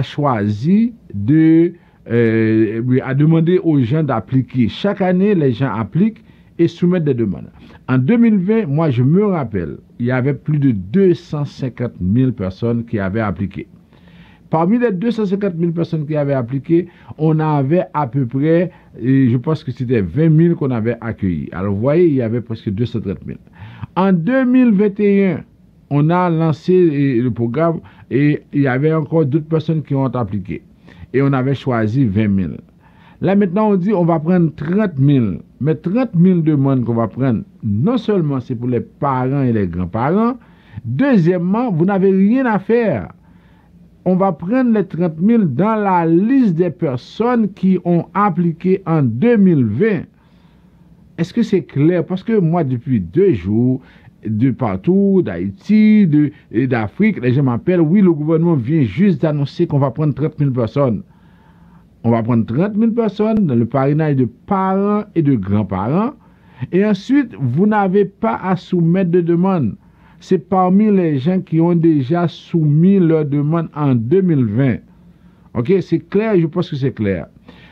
choisi à demander aux gens d'appliquer. Chaque année, les gens appliquent et soumettent des demandes. En 2020, moi, je me rappelle, il y avait plus de 250 000 personnes qui avaient appliqué. Parmi les 250 000 personnes qui avaient appliqué, on avait à peu près, je pense que c'était 20 000 qu'on avait accueillis. Alors, vous voyez, il y avait presque 230 000. En 2021, on a lancé le programme et il y avait encore d'autres personnes qui ont appliqué. Et on avait choisi 20 000. Là, maintenant, on dit on va prendre 30 000. Mais 30 000 demandes qu'on va prendre, non seulement c'est pour les parents et les grands-parents, deuxièmement, vous n'avez rien à faire. On va prendre les 30 000 dans la liste des personnes qui ont appliqué en 2020. Est-ce que c'est clair? Parce que moi, depuis 2 jours, de partout, d'Haïti, d'Afrique, les gens m'appellent, oui, le gouvernement vient juste d'annoncer qu'on va prendre 30 000 personnes. On va prendre 30 000 personnes dans le parrainage de parents et de grands-parents. Et ensuite, vous n'avez pas à soumettre de demande. C'est parmi les gens qui ont déjà soumis leur demande en 2020. Ok, c'est clair, je pense que c'est clair.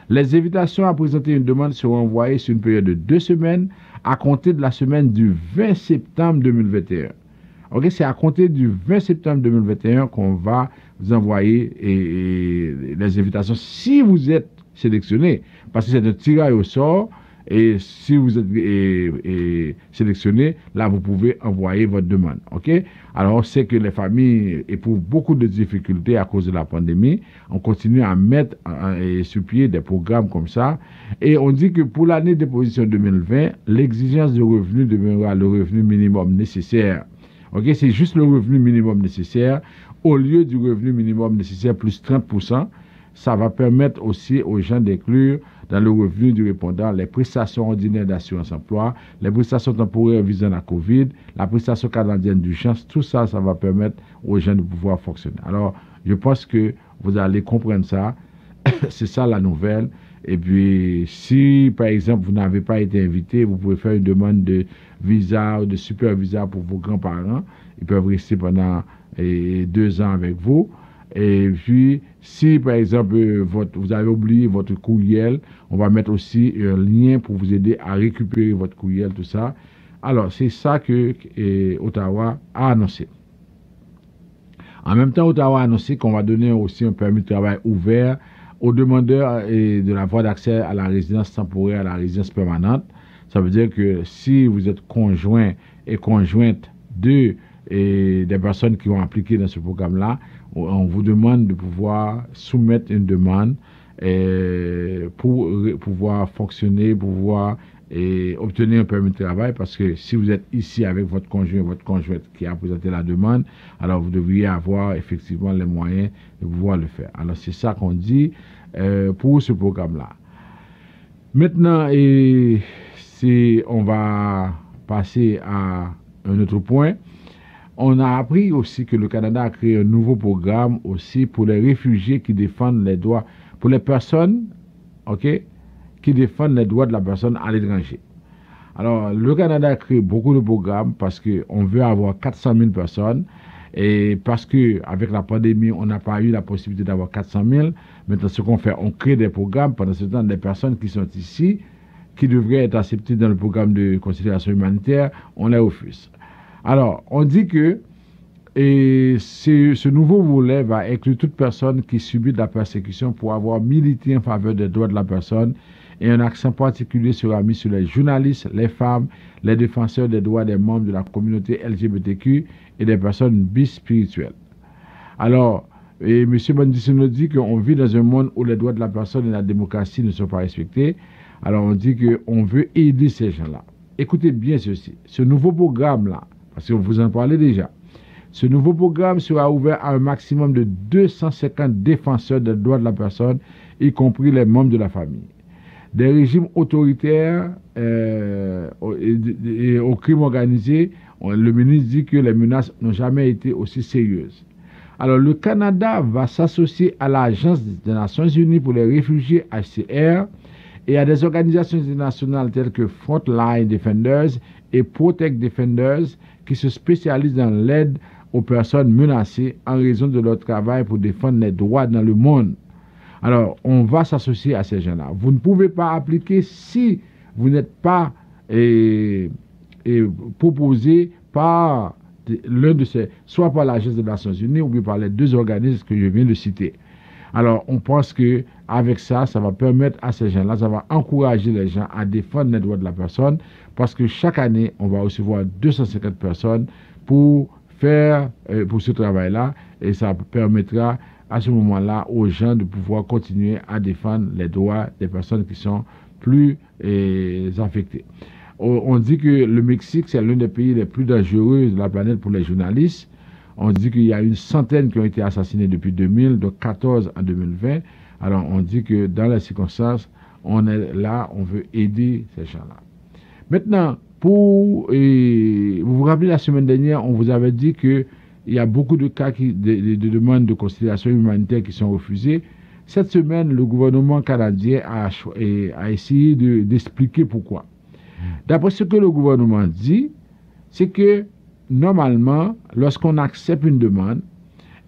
Les invitations à présenter une demande seront envoyées sur une période de 2 semaines à compter de la semaine du 20 septembre 2021. Ok, c'est à compter du 20 septembre 2021 qu'on va vous envoyer les invitations si vous êtes sélectionné, parce que c'est un tirage au sort. Et si vous êtes sélectionné, là, vous pouvez envoyer votre demande. OK? Alors, on sait que les familles éprouvent beaucoup de difficultés à cause de la pandémie. On continue à mettre sur pied des programmes comme ça. Et on dit que pour l'année de déposition 2020, l'exigence de revenu demeurera le revenu minimum nécessaire. OK? C'est juste le revenu minimum nécessaire au lieu du revenu minimum nécessaire plus 30%. Ça va permettre aussi aux gens d'inclure dans le revenu du répondant les prestations ordinaires d'assurance emploi, les prestations temporaires visant la COVID, la prestation canadienne d'urgence, tout ça, ça va permettre aux gens de pouvoir fonctionner. Alors, je pense que vous allez comprendre ça. C'est ça la nouvelle. Et puis, si, par exemple, vous n'avez pas été invité, vous pouvez faire une demande de visa ou de super visa pour vos grands-parents. Ils peuvent rester pendant 2 ans avec vous. Et puis, si par exemple, vous avez oublié votre courriel, on va mettre aussi un lien pour vous aider à récupérer votre courriel, tout ça. Alors, c'est ça que Ottawa a annoncé. En même temps, Ottawa a annoncé qu'on va donner aussi un permis de travail ouvert aux demandeurs de la voie d'accès à la résidence temporaire, à la résidence permanente. Ça veut dire que si vous êtes conjoint et conjointe des personnes qui ont appliqué dans ce programme-là, on vous demande de pouvoir soumettre une demande pour pouvoir fonctionner, pour pouvoir obtenir un permis de travail, parce que si vous êtes ici avec votre conjoint, votre conjointe qui a présenté la demande, alors vous devriez avoir effectivement les moyens de pouvoir le faire. Alors c'est ça qu'on dit pour ce programme-là. Maintenant, on va passer à un autre point. On a appris aussi que le Canada a créé un nouveau programme aussi pour les réfugiés qui défendent les droits, pour les personnes, ok, qui défendent les droits de la personne à l'étranger. Alors, le Canada a créé beaucoup de programmes parce qu'on veut avoir 400 000 personnes et parce qu'avec la pandémie, on n'a pas eu la possibilité d'avoir 400 000. Maintenant, ce qu'on fait, on crée des programmes pendant ce temps, des personnes qui sont ici, qui devraient être acceptées dans le programme de considération humanitaire, on les refuse. Alors, on dit que ce nouveau volet va inclure toute personne qui subit de la persécution pour avoir milité en faveur des droits de la personne, et un accent particulier sera mis sur les journalistes, les femmes, les défenseurs des droits des membres de la communauté LGBTQ et des personnes bispirituelles. Alors, M. Bandisson nous dit qu'on vit dans un monde où les droits de la personne et la démocratie ne sont pas respectés. Alors, on dit qu'on veut aider ces gens-là. Écoutez bien ceci, ce nouveau programme-là, parce que vous en parlez déjà. Ce nouveau programme sera ouvert à un maximum de 250 défenseurs des droits de la personne, y compris les membres de la famille. Des régimes autoritaires et au crime organisé, le ministre dit que les menaces n'ont jamais été aussi sérieuses. Alors, le Canada va s'associer à l'Agence des Nations Unies pour les réfugiés, HCR, Et il y a des organisations internationales telles que Frontline Defenders et Protect Defenders qui se spécialisent dans l'aide aux personnes menacées en raison de leur travail pour défendre les droits dans le monde. Alors, on va s'associer à ces gens-là. Vous ne pouvez pas appliquer si vous n'êtes pas proposé par l'un de ces, soit par l'Agence des Nations Unies ou bien par les deux organismes que je viens de citer. Alors, on pense que avec ça, ça va permettre à ces gens-là, ça va encourager les gens à défendre les droits de la personne, parce que chaque année, on va recevoir 250 personnes pour faire pour ce travail-là, et ça permettra à ce moment-là aux gens de pouvoir continuer à défendre les droits des personnes qui sont plus affectées. On dit que le Mexique, c'est l'un des pays les plus dangereux de la planète pour les journalistes. On dit qu'il y a une centaine qui ont été assassinés depuis 2000, donc 14 en 2020. Alors on dit que dans les circonstances, on est là, on veut aider ces gens-là. Maintenant, vous vous rappelez la semaine dernière, on vous avait dit qu'il y a beaucoup de cas de demandes de considération humanitaire qui sont refusées. Cette semaine, le gouvernement canadien a essayé d'expliquer pourquoi. D'après ce que le gouvernement dit, c'est que normalement, lorsqu'on accepte une demande,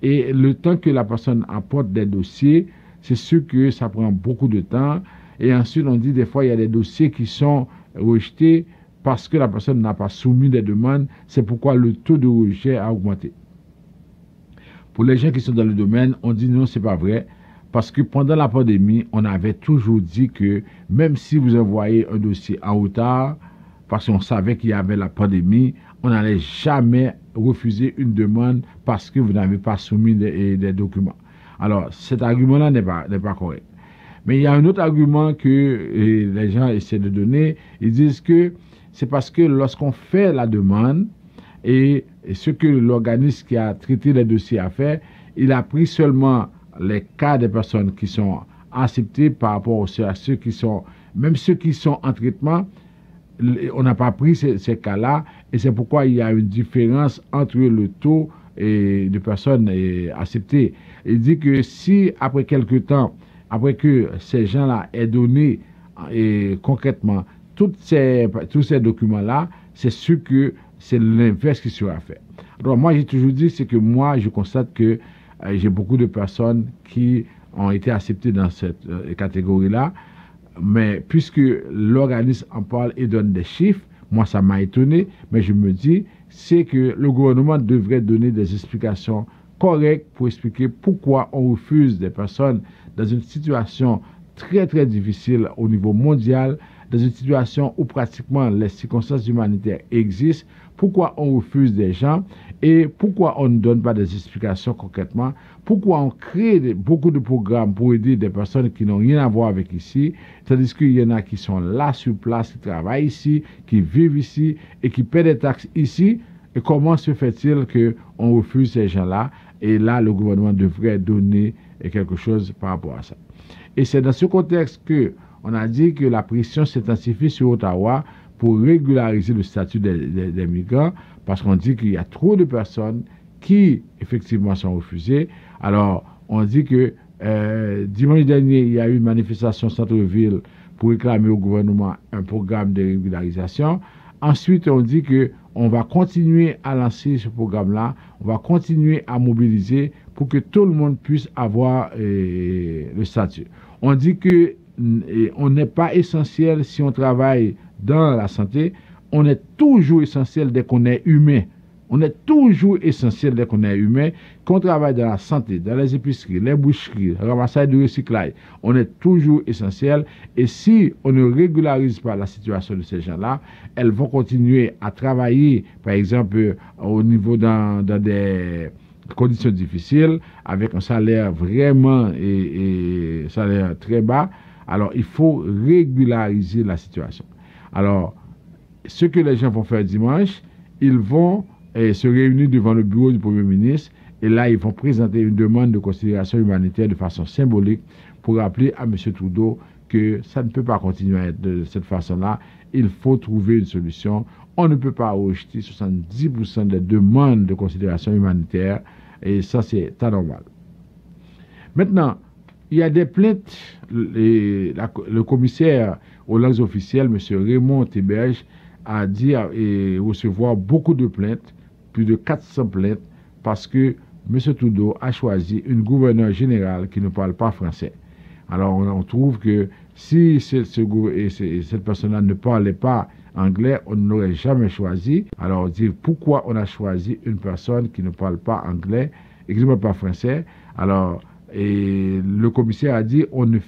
et le temps que la personne apporte des dossiers, c'est sûr que ça prend beaucoup de temps. Et ensuite, on dit des fois, il y a des dossiers qui sont rejetés parce que la personne n'a pas soumis des demandes. C'est pourquoi le taux de rejet a augmenté. Pour les gens qui sont dans le domaine, on dit non, c'est pas vrai. Parce que pendant la pandémie, on avait toujours dit que même si vous envoyez un dossier en retard, parce qu'on savait qu'il y avait la pandémie, on n'allait jamais refuser une demande parce que vous n'avez pas soumis des documents. Alors, cet argument-là n'est pas correct. Mais il y a un autre argument que les gens essaient de donner. Ils disent que c'est parce que lorsqu'on fait la demande, et ce que l'organisme qui a traité les dossiers a fait, il a pris seulement les cas des personnes qui sont acceptées par rapport à ceux qui sont, même ceux qui sont en traitement, on n'a pas pris ces cas-là, et c'est pourquoi il y a une différence entre le taux de personnes acceptées. Il dit que si, après quelque temps, après que ces gens-là aient donné concrètement tous ces documents-là, c'est sûr que c'est l'inverse qui sera fait. Alors moi, j'ai toujours dit, c'est que moi, je constate que j'ai beaucoup de personnes qui ont été acceptées dans cette catégorie-là, mais puisque l'organisme en parle et donne des chiffres, moi ça m'a étonné, mais je me dis, c'est que le gouvernement devrait donner des explications correctes pour expliquer pourquoi on refuse des personnes dans une situation très très difficile au niveau mondial, dans une situation où pratiquement les circonstances humanitaires existent, pourquoi on refuse des gens et pourquoi on ne donne pas des explications concrètement, pourquoi on crée beaucoup de programmes pour aider des personnes qui n'ont rien à voir avec ici, tandis qu'il y en a qui sont là sur place, qui travaillent ici, qui vivent ici et qui paient des taxes ici. Et comment se fait-il qu'on refuse ces gens-là? Et là, le gouvernement devrait donner quelque chose par rapport à ça. Et c'est dans ce contexte qu'on a dit que la pression s'intensifie sur Ottawa pour régulariser le statut des migrants, parce qu'on dit qu'il y a trop de personnes qui, effectivement, sont refusées. Alors, on dit que dimanche dernier, il y a eu une manifestation centre-ville pour réclamer au gouvernement un programme de régularisation. Ensuite, on dit qu'on va continuer à lancer ce programme-là, on va continuer à mobiliser pour que tout le monde puisse avoir le statut. On dit qu'on n'est pas essentiel si on travaille dans la santé, on est toujours essentiel dès qu'on est humain. On est toujours essentiel dès qu'on est humain, qu'on travaille dans la santé, dans les épiceries, les boucheries, le ramassage de recyclage. On est toujours essentiel. Et si on ne régularise pas la situation de ces gens-là, elles vont continuer à travailler, par exemple, au niveau dans des conditions difficiles, avec un salaire vraiment et salaire très bas. Alors, il faut régulariser la situation. Alors, ce que les gens vont faire dimanche, ils vont se réunir devant le bureau du Premier ministre et là, ils vont présenter une demande de considération humanitaire de façon symbolique pour rappeler à M. Trudeau que ça ne peut pas continuer à être de cette façon-là. Il faut trouver une solution. On ne peut pas rejeter 70% des demandes de considération humanitaire et ça, c'est anormal. Maintenant, il y a des plaintes. Le commissaire aux langues officielles, M. Raymond Téberge, a dit recevoir beaucoup de plaintes, plus de 400 plaintes, parce que M. Trudeau a choisi une gouverneure générale qui ne parle pas français. Alors on trouve que si cette personne-là ne parlait pas anglais, on ne l'aurait jamais choisi. Alors on dit pourquoi on a choisi une personne qui ne parle pas anglais et qui ne parle pas français. Alors le commissaire a dit on ne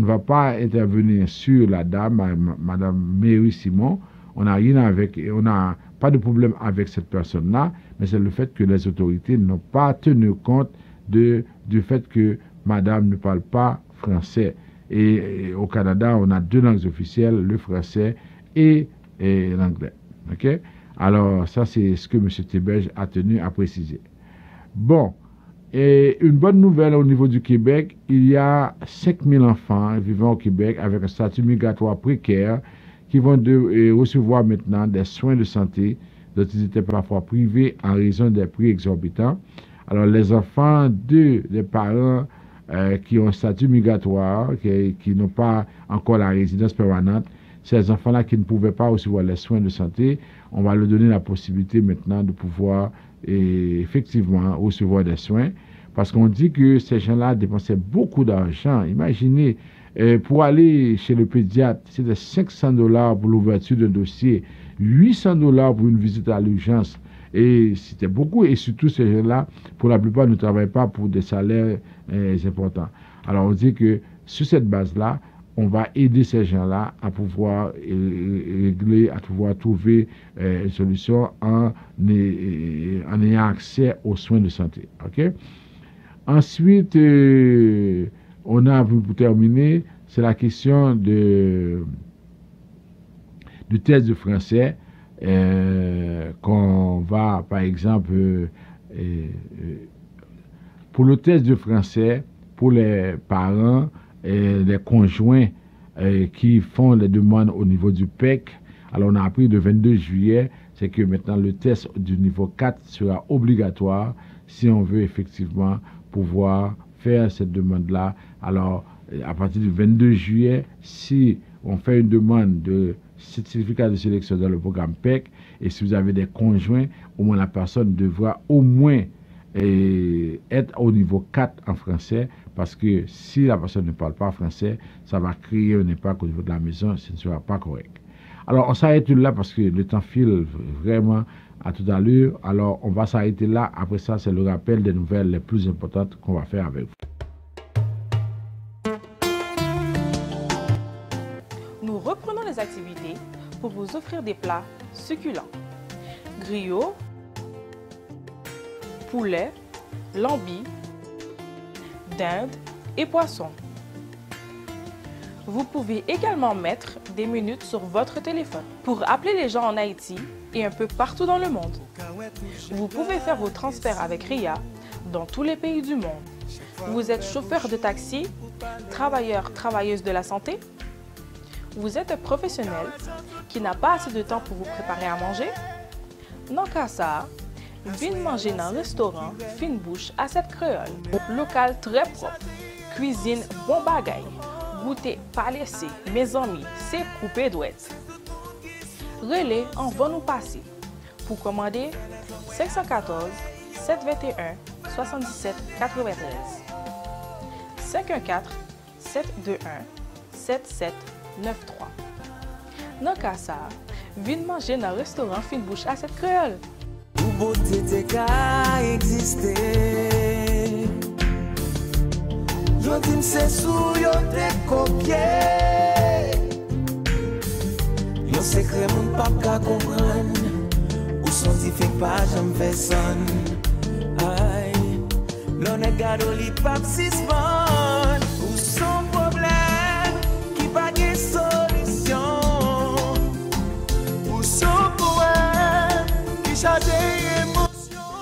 va pas intervenir sur la dame, Madame Mary Simon. On n'a pas de problème avec cette personne-là, mais c'est le fait que les autorités n'ont pas tenu compte du fait que Madame ne parle pas français. Et au Canada, on a 2 langues officielles, le français et l'anglais. Okay? Alors, ça, c'est ce que M. Téberge a tenu à préciser. Bon, et une bonne nouvelle au niveau du Québec, il y a 5000 enfants vivant au Québec avec un statut migratoire précaire qui vont recevoir maintenant des soins de santé dont ils étaient parfois privés en raison des prix exorbitants. Alors, les enfants des parents qui ont un statut migratoire, qui n'ont pas encore la résidence permanente, ces enfants-là qui ne pouvaient pas recevoir les soins de santé, on va leur donner la possibilité maintenant de pouvoir effectivement recevoir des soins, parce qu'on dit que ces gens-là dépensaient beaucoup d'argent. Imaginez, pour aller chez le pédiatre, c'était $500 pour l'ouverture d'un dossier, $800 pour une visite à l'urgence. Et c'était beaucoup, et surtout ces gens-là, pour la plupart, ne travaillent pas pour des salaires importants. Alors on dit que sur cette base-là, on va aider ces gens-là à pouvoir régler, à pouvoir trouver une solution en ayant accès aux soins de santé. Okay? Ensuite, on a, pour terminer, c'est la question du test de français. Qu'on va, par exemple, pour le test de français, pour les parents et les conjoints qui font les demandes au niveau du PEC, alors on a appris le 22 juillet, c'est que maintenant le test du niveau 4 sera obligatoire si on veut effectivement pouvoir faire cette demande-là. Alors, à partir du 22 juillet, si on fait une demande de certificat de sélection dans le programme PEC, et si vous avez des conjoints, au moins la personne devra au moins être au niveau 4 en français, parce que si la personne ne parle pas français, ça va créer un impact au niveau de la maison, ce ne sera pas correct. Alors on s'arrête là parce que le temps file vraiment à toute allure. Alors on va s'arrêter là. Après ça, c'est le rappel des nouvelles les plus importantes qu'on va faire avec vous. Nous reprenons les activités pour vous offrir des plats succulents. Griot, poulet, lambi, dinde et poisson. Vous pouvez également mettre des minutes sur votre téléphone pour appeler les gens en Haïti et un peu partout dans le monde. Vous pouvez faire vos transferts avec RIA dans tous les pays du monde. Vous êtes chauffeur de taxi, travailleur, travailleuse de la santé. Vous êtes un professionnel qui n'a pas assez de temps pour vous préparer à manger. Non qu'à ça, venez manger dans un restaurant Fine Bouche à cette créole. Local très propre, cuisine bon bagaille, goûter pas laissé, mes amis, c'est coupé douette. Relais en va nous passer. Pour commander, 514 721 77 93 514 721 7793. Non qu'à ça, venez manger dans un restaurant Fine Bouche à cette créole. Ou beauté te ka existe. Yo dim se sou yo te kopye. Yo sekre moun pap ka kompran. Ou senti fek pa jam fè son. Ay, l'on e gado li pap sisman. Ou son problème ki pa gen solution. Ou son poème ki chate émotion.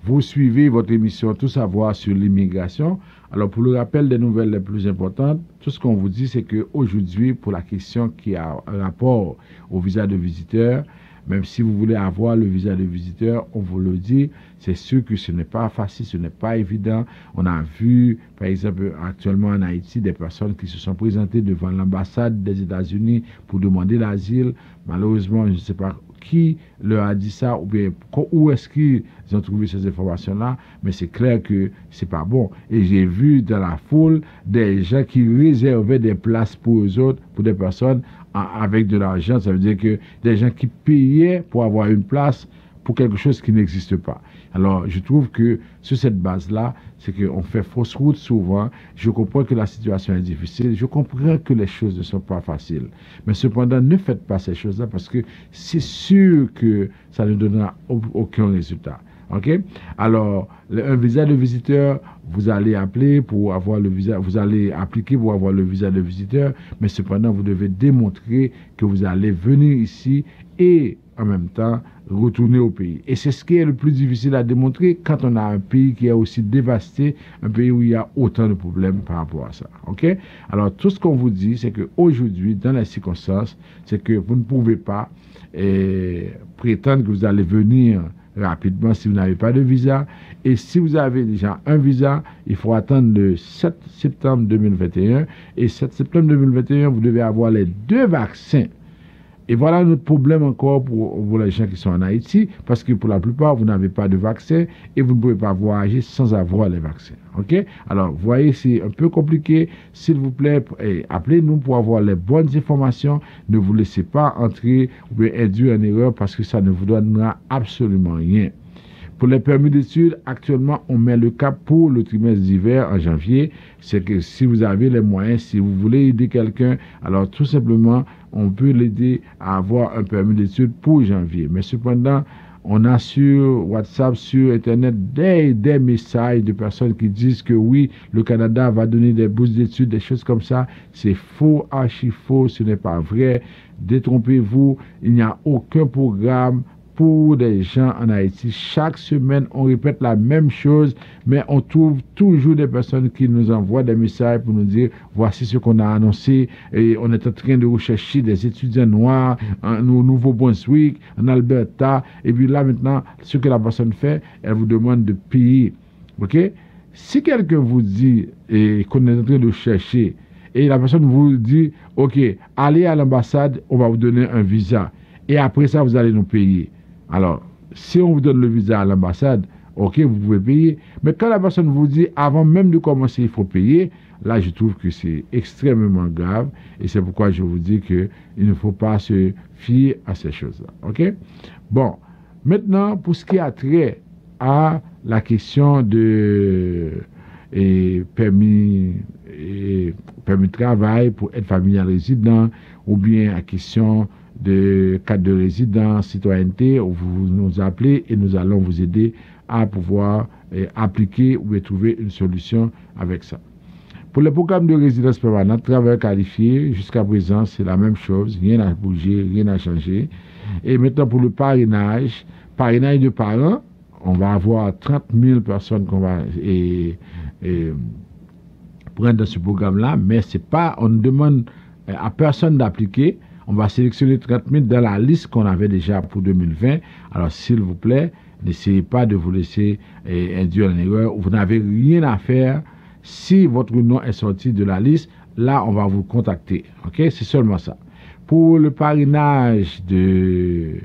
Vous suivez votre émission Tout savoir sur l'immigration. Alors, pour le rappel des nouvelles les plus importantes, tout ce qu'on vous dit, c'est qu'aujourd'hui, pour la question qui a un rapport au visa de visiteur, Même si vous voulez avoir le visa de visiteur, on vous le dit, c'est sûr que ce n'est pas facile, ce n'est pas évident. On a vu, par exemple, actuellement en Haïti, des personnes qui se sont présentées devant l'ambassade des États-Unis pour demander l'asile. Malheureusement, je ne sais pas qui leur a dit ça, ou bien où est-ce qu'ils ont trouvé ces informations-là, mais c'est clair que c'est pas bon. Et j'ai vu dans la foule des gens qui réservaient des places pour eux autres, pour des personnes avec de l'argent. Ça veut dire que des gens qui payaient pour avoir une place pour quelque chose qui n'existe pas. Alors, je trouve que sur cette base-là, c'est qu'on fait fausse route souvent. Je comprends que la situation est difficile. Je comprends que les choses ne sont pas faciles. Mais cependant, ne faites pas ces choses-là parce que c'est sûr que ça ne donnera aucun résultat. OK? Alors, un visa de visiteur, vous allez appeler pour avoir le visa, vous allez appliquer pour avoir le visa de visiteur, mais cependant, vous devez démontrer que vous allez venir ici et en même temps retourner au pays. Et c'est ce qui est le plus difficile à démontrer quand on a un pays qui est aussi dévasté, un pays où il y a autant de problèmes par rapport à ça. OK? Alors, tout ce qu'on vous dit, c'est qu'aujourd'hui, dans les circonstances, c'est que vous ne pouvez pas prétendre que vous allez venir rapidement si vous n'avez pas de visa. Et si vous avez déjà un visa, il faut attendre le 7 septembre 2021. Et 7 septembre 2021, vous devez avoir les 2 vaccins. Et voilà notre problème encore pour les gens qui sont en Haïti, parce que pour la plupart, vous n'avez pas de vaccin et vous ne pouvez pas voyager sans avoir les vaccins. OK? Alors, vous voyez, c'est un peu compliqué. S'il vous plaît, appelez-nous pour avoir les bonnes informations. Ne vous laissez pas entrer ou bien induire en erreur parce que ça ne vous donnera absolument rien. Pour les permis d'études, actuellement, on met le cap pour le trimestre d'hiver en janvier. C'est que si vous avez les moyens, si vous voulez aider quelqu'un, alors tout simplement, on peut l'aider à avoir un permis d'études pour janvier. Mais cependant, on a sur WhatsApp, sur Internet, des messages de personnes qui disent que oui, le Canada va donner des bourses d'études, des choses comme ça. C'est faux, archi faux, ce n'est pas vrai. Détrompez-vous, il n'y a aucun programme pour des gens en Haïti. Chaque semaine, on répète la même chose, mais on trouve toujours des personnes qui nous envoient des messages pour nous dire voici ce qu'on a annoncé et on est en train de rechercher des étudiants noirs au Nouveau-Brunswick, en Alberta. Et puis là, maintenant, ce que la personne fait, elle vous demande de payer. OK? Si quelqu'un vous dit qu'on est en train de chercher et la personne vous dit OK, allez à l'ambassade, on va vous donner un visa. Et après ça, vous allez nous payer. Alors, si on vous donne le visa à l'ambassade, OK, vous pouvez payer. Mais quand la personne vous dit, avant même de commencer, il faut payer, là, je trouve que c'est extrêmement grave. Et c'est pourquoi je vous dis qu'il ne faut pas se fier à ces choses-là. OK? Bon, maintenant, pour ce qui a trait à la question de permis de travail pour être familial résident, ou bien la question de carte de résidence, citoyenneté, vous nous appelez et nous allons vous aider à pouvoir appliquer ou trouver une solution avec ça. Pour le programme de résidence permanente, travailleur qualifié, jusqu'à présent, c'est la même chose, rien n'a bougé, rien n'a changé. Et maintenant, pour le parrainage de parents, on va avoir 30 000 personnes qu'on va prendre dans ce programme-là, mais c'est pas, on ne demande à personne d'appliquer. On va sélectionner 30 000 dans la liste qu'on avait déjà pour 2020. Alors, s'il vous plaît, n'essayez pas de vous laisser induire en erreur. Vous n'avez rien à faire. Si votre nom est sorti de la liste, là, on va vous contacter. OK? C'est seulement ça. Pour le parrainage de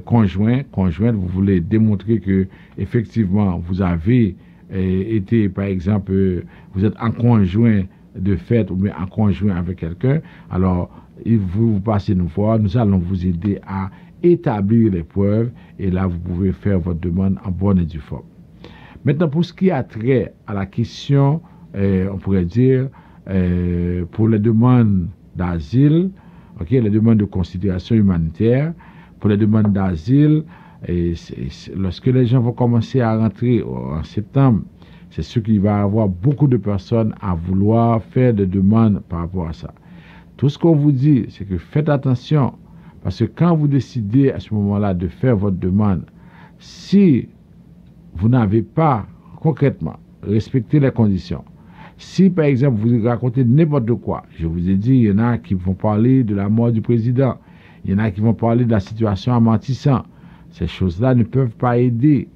conjointe, vous voulez démontrer que effectivement, vous avez été, par exemple, vous êtes en conjoint de fait ou bien en conjoint avec quelqu'un. Alors, vous passez nous voir, nous allons vous aider à établir les preuves et là, vous pouvez faire votre demande en bonne et due forme. Maintenant, pour ce qui a trait à la question, on pourrait dire, pour les demandes d'asile, OK, les demandes de considération humanitaire, pour les demandes d'asile, lorsque les gens vont commencer à rentrer en septembre, c'est sûr qu'il va y avoir beaucoup de personnes à vouloir faire des demandes par rapport à ça. Tout ce qu'on vous dit, c'est que faites attention, parce que quand vous décidez à ce moment-là de faire votre demande, si vous n'avez pas concrètement respecté les conditions, si par exemple vous racontez n'importe quoi, je vous ai dit, il y en a qui vont parler de la mort du président, Il y en a qui vont parler de la situation en mentissant. Ces choses-là ne peuvent pas aider.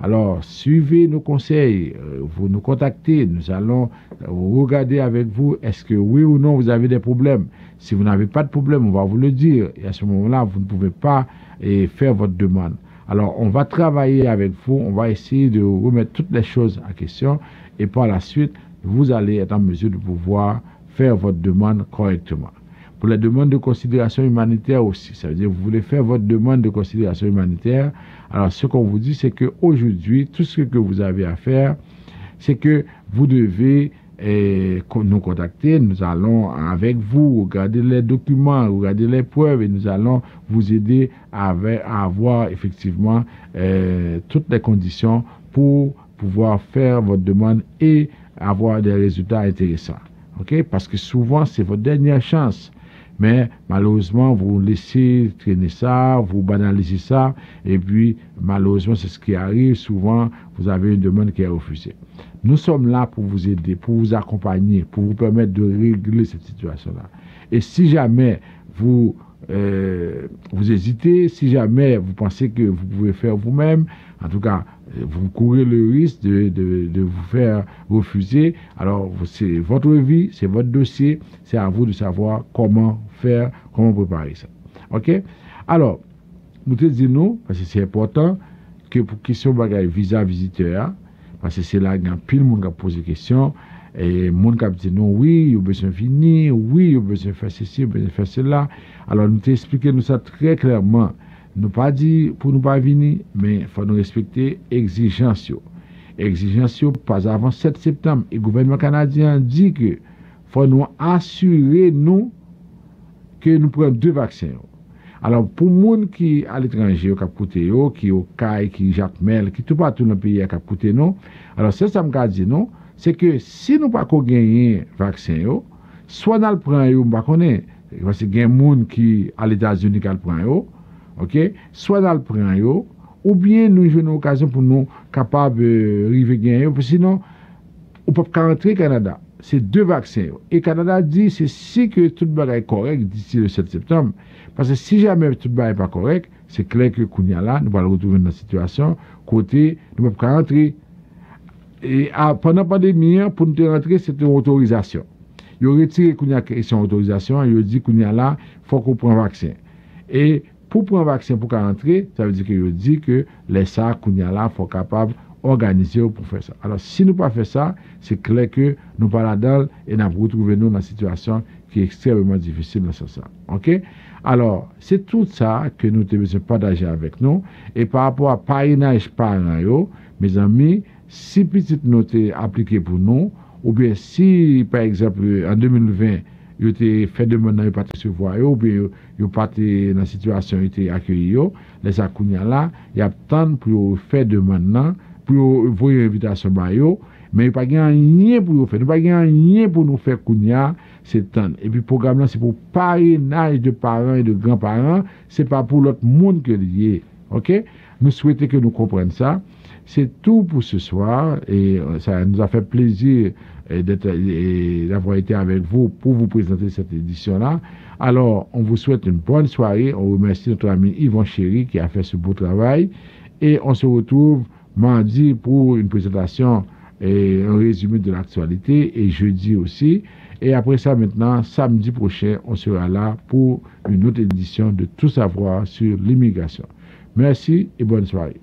Alors, suivez nos conseils, vous nous contactez, nous allons regarder avec vous, est-ce que oui ou non vous avez des problèmes. Si vous n'avez pas de problème, on va vous le dire. Et à ce moment-là, vous ne pouvez pas faire votre demande. Alors, on va travailler avec vous, on va essayer de remettre toutes les choses en question et par la suite, vous allez être en mesure de pouvoir faire votre demande correctement. Pour les demandes de considération humanitaire aussi, ça veut dire que vous voulez faire votre demande de considération humanitaire. Alors, ce qu'on vous dit, c'est qu'aujourd'hui, tout ce que vous avez à faire, c'est que vous devez nous contacter. Nous allons, avec vous, regarder les documents, regarder les preuves et nous allons vous aider à avoir effectivement toutes les conditions pour pouvoir faire votre demande et avoir des résultats intéressants. OK? Parce que souvent, c'est votre dernière chance. Mais malheureusement, vous laissez traîner ça, vous banalisez ça, et puis malheureusement, c'est ce qui arrive. Souvent, vous avez une demande qui est refusée. Nous sommes là pour vous aider, pour vous accompagner, pour vous permettre de régler cette situation-là. Et si jamais vous hésitez, si jamais vous pensez que vous pouvez faire vous-même, en tout cas, vous courez le risque de vous faire refuser. Alors, c'est votre vie, c'est votre dossier, c'est à vous de savoir comment faire, comment préparer ça. OK? Alors, nous te disons, parce que c'est important, que pour question de visa visiteur, parce que c'est là qu'il y a pile de monde qui a posé des questions, et le monde qui a dit non, oui, il y a besoin de finir, oui, il y a besoin de faire ceci, il y a besoin de faire cela. Alors, nous t'expliquons ça très clairement. Nous pas dit pour nous pas venir, mais il faut nous respecter exigences. Exigences pas avant 7 septembre. Et le gouvernement canadien dit que faut nous assurer nous que nous prenons 2 vaccins. Alors pour les gens qui à l'étranger qui coûté qui au CAI, qui Jacques Mel, qui tout partout dans le pays qui coûté non. Alors c'est ça me dit non, c'est que si nous pas gagner vaccin soit nous le prenons pas connaît parce que il y a des gens qui à les États-Unis qui le prennent. OK, soit dans le prend ou bien nous jouons une occasion pour nous capables de arriver gagner parce que sinon on peut pas rentrer au Canada. C'est 2 vaccins et Canada dit c'est si que tout est correct d'ici le 7 septembre parce que si jamais tout n'est pas correct, c'est clair que Kounia là nous allons retrouver dans une situation côté nous ne pouvons pas rentrer et pendant la pandémie pour nous rentrer c'est une autorisation. Ils ont retiré Kounia question autorisation et ils ont dit Kounia là faut qu'on prenne vaccin et pour prendre un vaccin pour rentrer, ça veut dire qu'il dit que les SAC, il faut capable d'organiser pour faire ça. Alors, si nous ne pas faire ça, c'est clair que nous pas là-dedans et nous retrouvons dans une situation qui est extrêmement difficile dans ce sens. OK? Alors, c'est tout ça que nous devons besoin de partager avec nous. Et par rapport à parrainage parent, mes amis, si petite note est appliquée pour nous, ou bien si, par exemple, en 2020, ils ont fait demande, ils n'ont pas recevoir, ou bien ils n'ont pas été dans la situation, ils ont été accueillis, les accounts là, il y a tant pour faire demande, pour envoyer une invitation, mais il n'y a pas rien pour faire, il n'y a pas rien pour nous faire Kounia, c'est tant. Et puis le programme là, c'est pour parrainage de parents et de grands-parents, ce n'est pas pour l'autre monde que lié. OK? Nous souhaitons que nous comprenions ça. C'est tout pour ce soir et ça nous a fait plaisir d'avoir été avec vous pour vous présenter cette édition-là. Alors, on vous souhaite une bonne soirée. On remercie notre ami Yvon Chéry qui a fait ce beau travail. Et on se retrouve mardi pour une présentation et un résumé de l'actualité et jeudi aussi. Et après ça, maintenant, samedi prochain, on sera là pour une autre édition de Tout savoir sur l'immigration. Merci et bonne soirée.